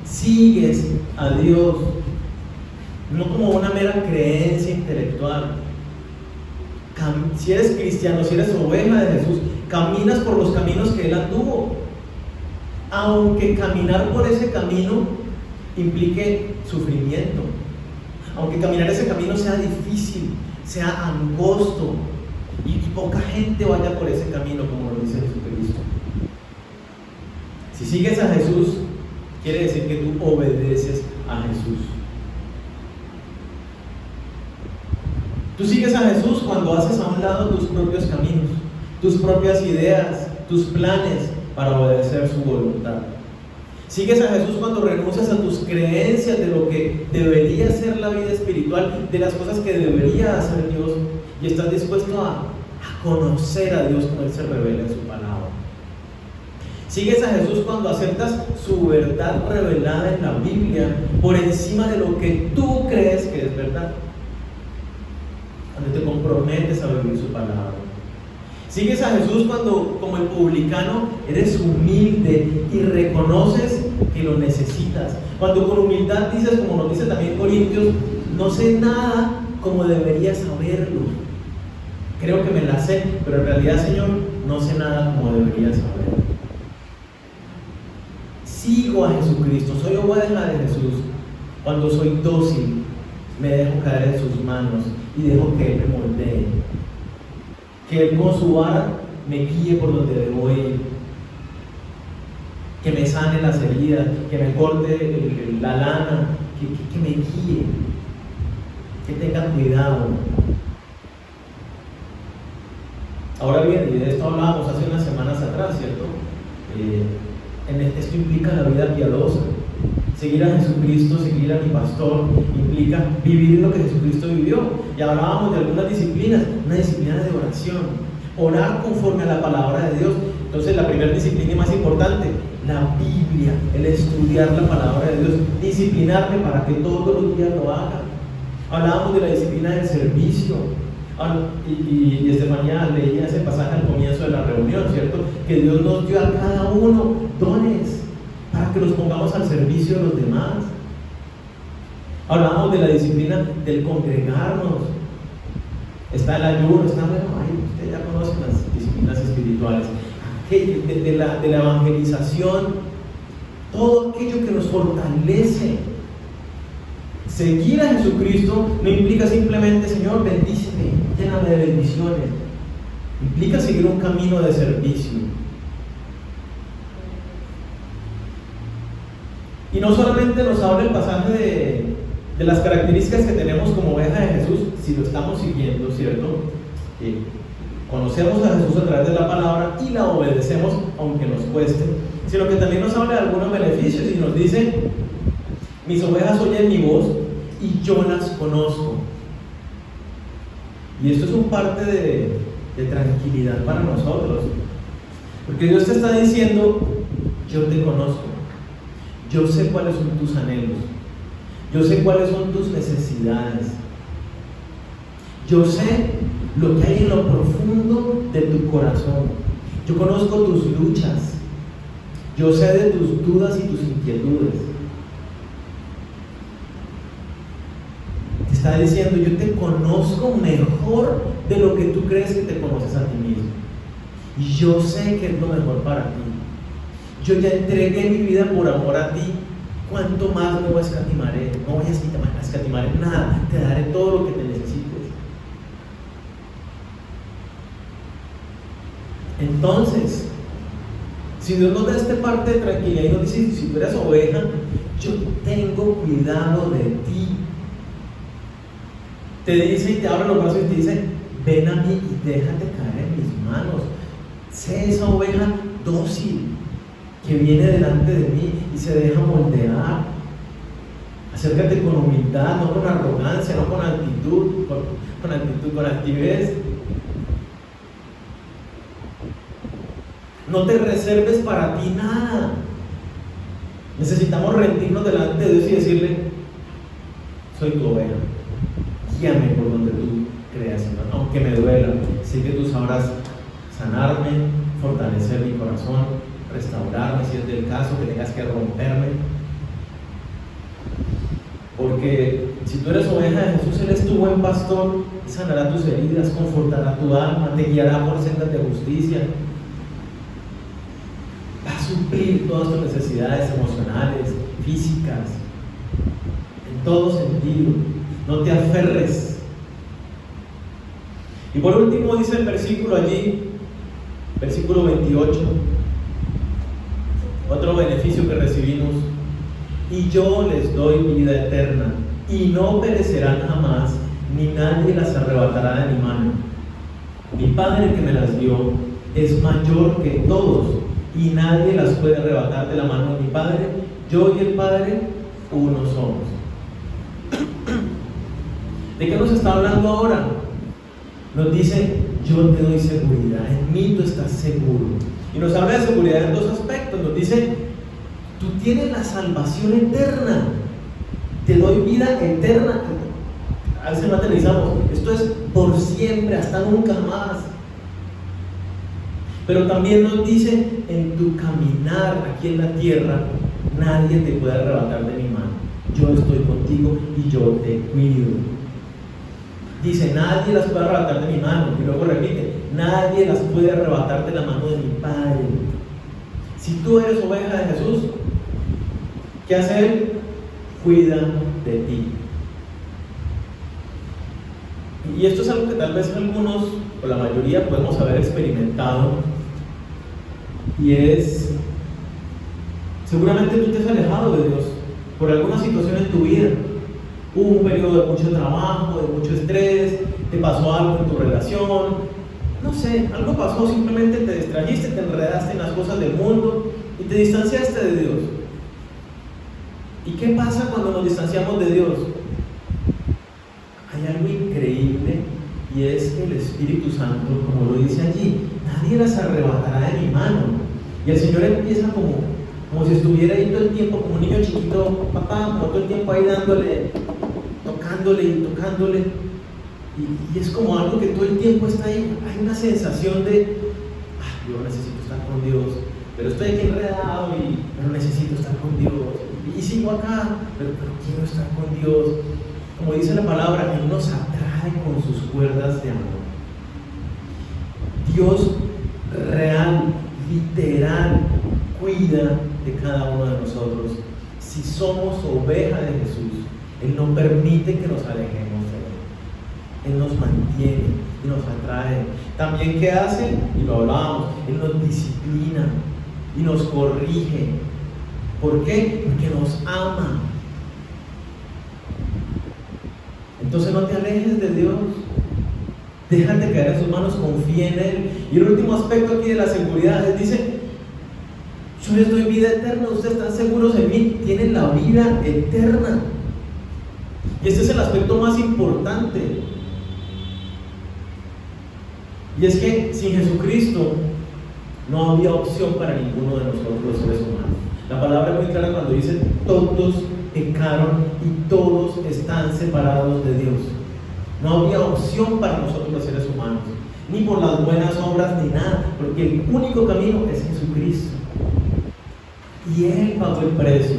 Sigues a Dios, no como una mera creencia intelectual. Si eres cristiano, si eres oveja de Jesús, caminas por los caminos que Él anduvo. Aunque caminar por ese camino implique sufrimiento, aunque caminar ese camino sea difícil, sea angosto y poca gente vaya por ese camino, como lo dice Jesucristo. Si sigues a Jesús, quiere decir que tú obedeces a Jesús. Tú sigues a Jesús cuando haces a un lado tus propios caminos, tus propias ideas, tus planes para obedecer su voluntad. Sigues a Jesús cuando renuncias a tus creencias de lo que debería ser la vida espiritual, de las cosas que debería hacer Dios, y estás dispuesto a conocer a Dios como Él se revela en su palabra. Sigues a Jesús cuando aceptas su verdad revelada en la Biblia por encima de lo que tú crees que es verdad. Cuando te comprometes a vivir su palabra. Sigues a Jesús cuando, como el publicano, eres humilde y reconoces que lo necesitas. Cuando con humildad dices, como nos dice también Corintios, no sé nada como debería saberlo. Creo que me la sé, pero en realidad, Señor, no sé nada como debería saberlo. Sigo a Jesucristo, soy oveja de Jesús cuando soy dócil, me dejo caer en sus manos y dejo que Él me moldee, que Él con su vara me guíe por donde debo ir, que me sane las heridas, que me corte la lana, que me guíe, que tenga cuidado. Ahora bien, y de esto hablábamos hace unas semanas atrás, ¿cierto? Esto implica la vida piadosa. Seguir a Jesucristo, seguir a mi pastor, implica vivir lo que Jesucristo vivió. Y hablábamos de algunas disciplinas, una disciplina de oración, orar conforme a la palabra de Dios. Entonces la primera disciplina y más importante, la Biblia, el estudiar la palabra de Dios, disciplinarme para que todos los días lo haga. Hablábamos de la disciplina del servicio. Y Estefanía leía ese pasaje al comienzo de la reunión, ¿cierto? Que Dios nos dio a cada uno dones para que los pongamos al servicio de los demás. Hablamos de la disciplina del congregarnos. Está el ayuno, está, bueno, ahí ustedes ya conocen las disciplinas espirituales. De la evangelización, todo aquello que nos fortalece. Seguir a Jesucristo no implica simplemente, Señor, bendíceme, lléname de bendiciones. Implica seguir un camino de servicio. Y no solamente nos habla el pasaje de las características que tenemos como oveja de Jesús, si lo estamos siguiendo, ¿cierto? Conocemos a Jesús a través de la palabra y la obedecemos aunque nos cueste, sino que también nos habla de algunos beneficios y nos dice: mis ovejas oyen mi voz y yo las conozco. Y esto es un parte de tranquilidad para nosotros, porque Dios te está diciendo: yo te conozco, yo sé cuáles son tus anhelos, yo sé cuáles son tus necesidades, yo sé lo que hay en lo profundo de tu corazón, yo conozco tus luchas, yo sé de tus dudas y tus inquietudes. Te está diciendo: yo te conozco mejor de lo que tú crees que te conoces a ti mismo, y yo sé que es lo mejor para ti. Yo ya entregué mi vida por amor a ti. ¿Cuánto más no escatimaré? No voy a escatimar en nada, te daré todo lo que te necesites. Entonces, si Dios nos da esta parte de tranquilidad y nos dice: si tú eres oveja, yo tengo cuidado de ti. Te dice y te abre los brazos y te dice: ven a mí y déjate caer en mis manos. Sé esa oveja dócil que viene delante de mí y se deja moldear. Acércate con humildad, no con arrogancia, no con actitud, con altivez. No te reserves para ti nada. Necesitamos rendirnos delante de Dios y decirle: soy tu oveja, guíame por donde tú creas, Señor. Aunque me duela, sé que tú sabrás sanarme, fortalecer mi corazón, restaurarme si es del caso, que tengas que romperme. Porque si tú eres oveja de Jesús, Él es tu buen pastor, sanará tus heridas, confortará tu alma, te guiará por sendas de justicia, va a suplir todas tus necesidades emocionales, físicas, en todo sentido. No te aferres. Y por último dice el versículo allí, versículo 28: Otro beneficio que recibimos: y yo les doy vida eterna, y no perecerán jamás, ni nadie las arrebatará de mi mano. Mi Padre que me las dio es mayor que todos, y nadie las puede arrebatar de la mano de mi Padre. Yo y el Padre uno somos. ¿De qué nos está hablando ahora? Nos dice: yo te doy seguridad, en mí tú estás seguro. Y nos habla de seguridad en dos aspectos. Nos dice: tú tienes la salvación eterna, te doy vida eterna. A veces materializamos, esto es por siempre, hasta nunca más. Pero también nos dice: en tu caminar aquí en la tierra, nadie te puede arrebatar de mi mano. Yo estoy contigo y yo te cuido. Dice: nadie las puede arrebatar de mi mano. Y luego repite: nadie las puede arrebatar de la mano de mi Padre. Si tú eres oveja de Jesús, ¿qué hace Él? Cuida de ti. Y esto es algo que tal vez algunos, o la mayoría, podemos haber experimentado. Y es: seguramente tú te has alejado de Dios por alguna situación en tu vida. Hubo un periodo de mucho trabajo, de mucho estrés, te pasó algo en tu relación, no sé, algo pasó, simplemente te distrajiste, te enredaste en las cosas del mundo y te distanciaste de Dios. ¿Y qué pasa cuando nos distanciamos de Dios? Hay algo increíble, y es que el Espíritu Santo, como lo dice allí, nadie las arrebatará de mi mano. Y el Señor empieza como si estuviera ahí todo el tiempo, como un niño chiquito, papá, como todo el tiempo ahí dándole, tocándole y tocándole. Y es como algo que todo el tiempo está ahí. Hay una sensación de: yo necesito estar con Dios, pero estoy aquí enredado, pero necesito estar con Dios. Y sigo acá, pero quiero estar con Dios. Como dice la palabra, Él nos atrae con sus cuerdas de amor. Dios real, literal, cuida de cada uno de nosotros. Si somos oveja de Jesús, Él no permite que nos alejemos de Él. Él nos mantiene y nos atrae. También, ¿qué hace? Y lo hablábamos: Él nos disciplina y nos corrige. ¿Por qué? Porque nos ama. Entonces no te alejes de Dios. Déjate caer en sus manos, confía en Él. Y el último aspecto aquí de la seguridad es: dice: yo les doy vida eterna, ustedes están seguros en mí, tienen la vida eterna. Y este es el aspecto más importante. Y es que sin Jesucristo no había opción para ninguno de nosotros los seres humanos. La palabra es muy clara cuando dice: todos pecaron y todos están separados de Dios. No había opción para nosotros los seres humanos, ni por las buenas obras ni nada, porque el único camino es Jesucristo. Y Él pagó el precio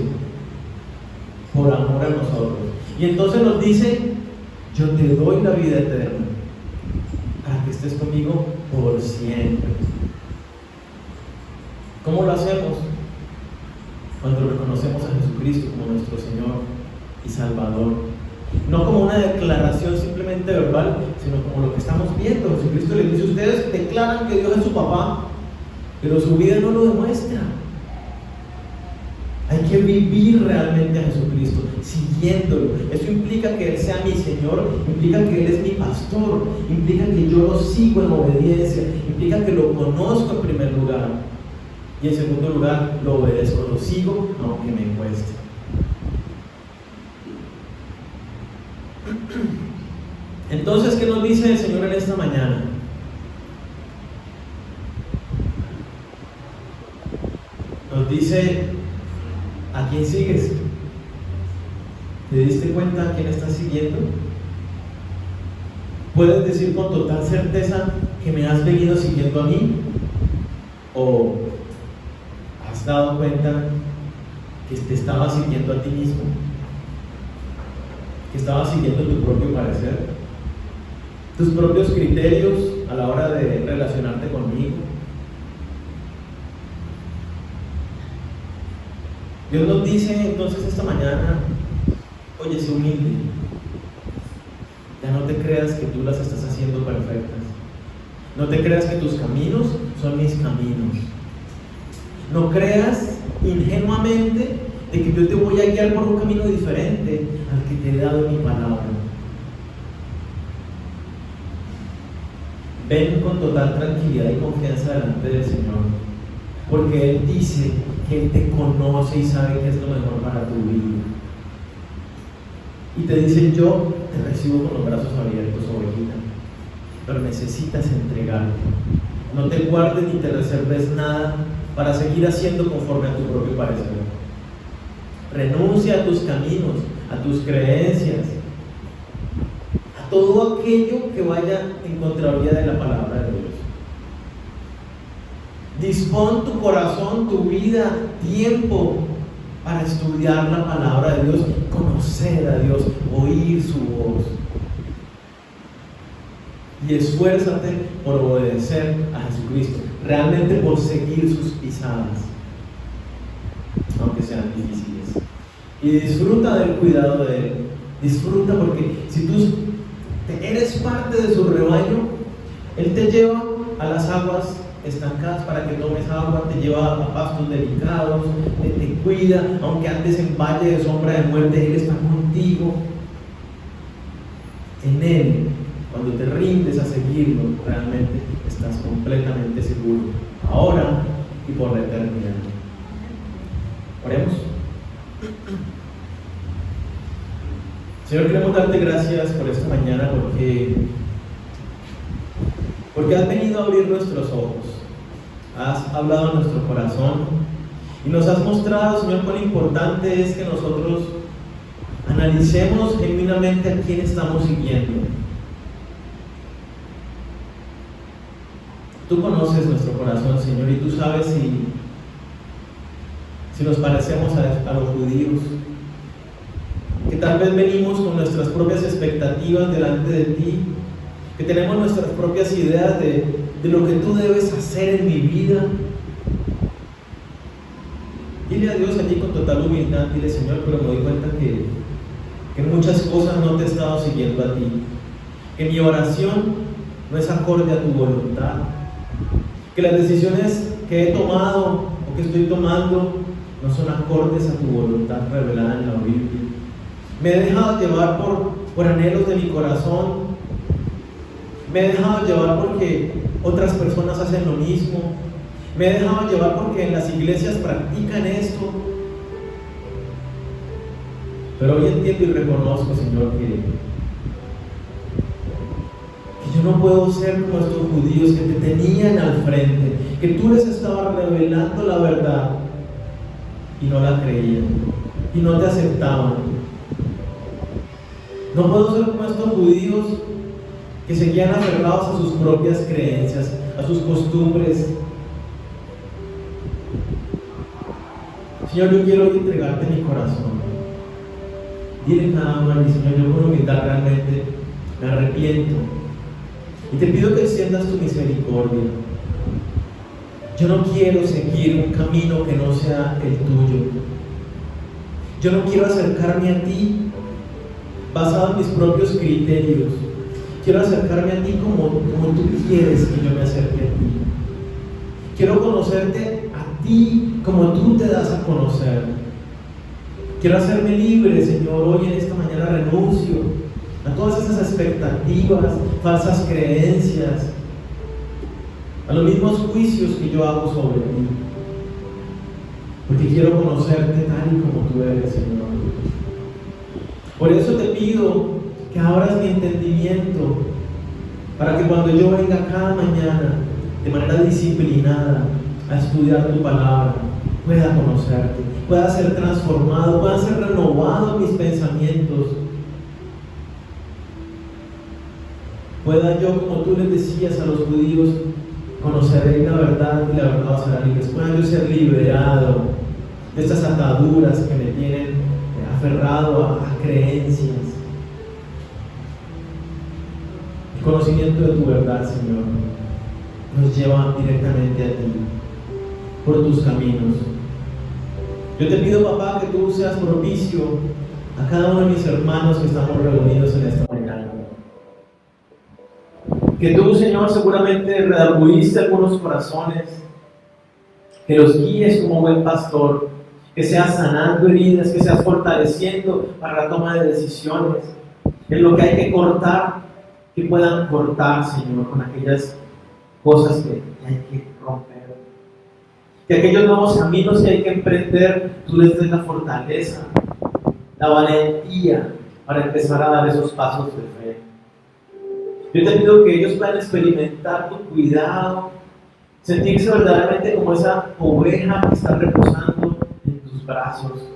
por amor a nosotros. Y entonces nos dice: yo te doy la vida eterna para que estés conmigo por siempre. ¿Cómo lo hacemos? Cuando reconocemos a Jesucristo como nuestro Señor y Salvador. No como una declaración simplemente verbal, sino como lo que estamos viendo. Jesucristo les dice: ustedes declaran que Dios es su papá, pero su vida no lo demuestra. Hay que vivir realmente a Jesucristo, siguiéndolo. Eso implica que Él sea mi Señor, implica que Él es mi pastor, implica que yo lo sigo en obediencia, implica que lo conozco en primer lugar, y en segundo lugar lo obedezco, lo sigo aunque me cueste. Entonces, ¿qué nos dice el Señor en esta mañana? Nos dice: ¿a quién sigues? ¿Te diste cuenta a quién estás siguiendo? ¿Puedes decir con total certeza que me has venido siguiendo a mí? ¿O has dado cuenta que te estaba siguiendo a ti mismo? ¿Que estabas siguiendo tu propio parecer? ¿Tus propios criterios a la hora de relacionarte conmigo? Dios nos dice entonces esta mañana: oye, sé humilde. Ya no te creas que tú las estás haciendo perfectas. No te creas que tus caminos son mis caminos. No creas ingenuamente de que yo te voy a guiar por un camino diferente al que te he dado en mi palabra. Ven con total tranquilidad y confianza delante del Señor, porque Él dice que Él te conoce y sabe qué es lo mejor para tu vida. Y te dice: yo te recibo con los brazos abiertos, ovejita, pero necesitas entregarte. No te guardes ni te reserves nada para seguir haciendo conforme a tu propio parecer. Renuncia a tus caminos, a tus creencias, a todo aquello que vaya en contravía de la palabra de Dios. Dispón tu corazón, tu vida, tiempo para estudiar la palabra de Dios, conocer a Dios, oír su voz. Y esfuérzate por obedecer a Jesucristo, realmente por seguir sus pisadas, aunque sean difíciles. Y disfruta del cuidado de Él. Disfruta, porque si tú eres parte de su rebaño, Él te lleva a las aguas estancadas para que tomes agua, te lleva a pastos delicados, te cuida, aunque andes en valle de sombra de muerte, Él está contigo. En Él, cuando te rindes a seguirlo, realmente estás completamente seguro, ahora y por la eternidad. Oremos. Señor, queremos darte gracias por esta mañana, porque has venido a abrir nuestros ojos, has hablado a nuestro corazón y nos has mostrado, Señor, cuán importante es que nosotros analicemos genuinamente a quién estamos siguiendo. Tú conoces nuestro corazón, Señor, y tú sabes si nos parecemos a los judíos, que tal vez venimos con nuestras propias expectativas delante de ti, que tenemos nuestras propias ideas de lo que tú debes hacer en mi vida. Dile a Dios allí con total humildad, dile: Señor, pero me doy cuenta que en muchas cosas no te he estado siguiendo a ti, que mi oración no es acorde a tu voluntad, que las decisiones que he tomado o que estoy tomando no son acordes a tu voluntad revelada en la Biblia. Me he dejado llevar por anhelos de mi corazón, me he dejado llevar porque otras personas hacen lo mismo, me he dejado llevar porque en las iglesias practican esto. Pero hoy entiendo y reconozco, Señor, que yo no puedo ser como estos judíos que te tenían al frente, que tú les estabas revelando la verdad y no la creían y no te aceptaban. No puedo ser como estos judíos que seguían aferrados a sus propias creencias, a sus costumbres. Señor, yo quiero entregarte mi corazón. Dile cada uno a mí: Señor, yo con humildad realmente me arrepiento y te pido que extiendas tu misericordia. Yo no quiero seguir un camino que no sea el tuyo. Yo no quiero acercarme a ti basado en mis propios criterios. Quiero acercarme a ti como tú quieres que yo me acerque a ti. Quiero conocerte a ti como tú te das a conocer. Quiero hacerme libre, Señor. Hoy en esta mañana renuncio a todas esas expectativas, falsas creencias, a los mismos juicios que yo hago sobre ti, porque quiero conocerte tal y como tú eres, Señor. Por eso te pido que abras mi entendimiento, para que cuando yo venga cada mañana de manera disciplinada a estudiar tu palabra, pueda conocerte, pueda ser transformado, pueda ser renovado mis pensamientos, pueda yo, como tú les decías a los judíos, conocer la verdad y la verdad os hará libres, pueda yo ser liberado de estas ataduras que me tienen aferrado a creencias. El conocimiento de tu verdad, Señor, nos lleva directamente a ti, por tus caminos. Yo te pido, papá, que tú seas propicio a cada uno de mis hermanos que estamos reunidos en esta mañana. Que tú, Señor, seguramente redargüiste algunos corazones que los guíes como buen pastor, que seas sanando heridas, que seas fortaleciendo para la toma de decisiones, en lo que hay que cortar, que puedan cortar, Señor, con aquellas cosas que hay que romper. Que aquellos nuevos caminos que hay que emprender, tú les des la fortaleza, la valentía para empezar a dar esos pasos de fe. Yo te pido que ellos puedan experimentar tu cuidado, sentirse verdaderamente como esa oveja que está reposando en tus brazos,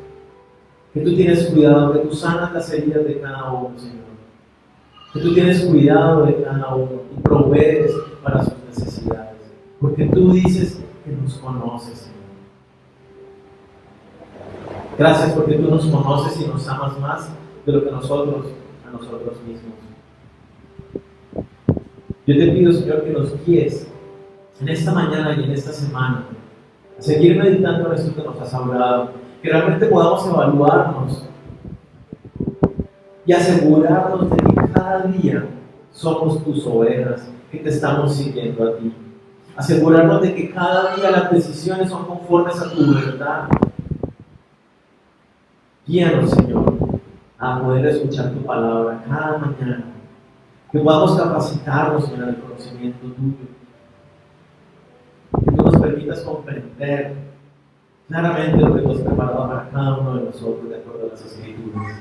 que tú tienes cuidado, que tú sanas las heridas de cada uno, Señor, que tú tienes cuidado de cada uno y provees para sus necesidades, porque tú dices que nos conoces, Señor. Gracias porque tú nos conoces y nos amas más de lo que nosotros a nosotros mismos. Yo te pido, Señor, que nos guíes en esta mañana y en esta semana a seguir meditando en esto que nos has hablado, que realmente podamos evaluarnos y asegurarnos de que cada día somos tus ovejas, que te estamos siguiendo a ti. Asegurarnos de que cada día las decisiones son conformes a tu verdad. Guíanos, Señor, a poder escuchar tu palabra cada mañana, que podamos capacitarnos en el conocimiento tuyo, que tú nos permitas comprender claramente lo que tú has preparado para cada uno de nosotros de acuerdo a las Escrituras,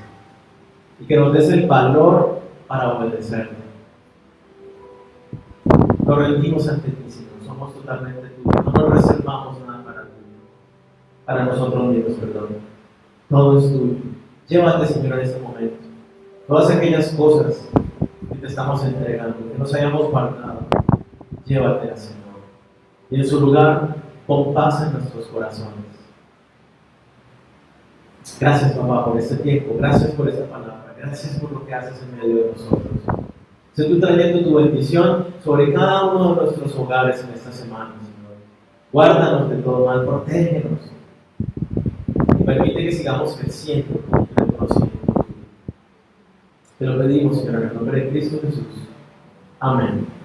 y que nos des el valor para obedecerte. Nos rendimos ante ti, Señor, somos totalmente tuyos, no nos reservamos nada para nosotros mismos, perdón. Todo es tuyo. Llévate, Señor, en este momento todas aquellas cosas que te estamos entregando, que nos hayamos guardado. Llévatelas, Señor. Y en su lugar, pon paz en nuestros corazones. Gracias, papá, por este tiempo. Gracias por esta palabra. Gracias por lo que haces en medio de nosotros. Sé tú trayendo tu bendición sobre cada uno de nuestros hogares en esta semana, Señor. Guárdanos de todo mal, protégenos. Y permite que sigamos creciendo en el conocimiento. Te lo pedimos, Señor, en el nombre de Cristo Jesús. Amén.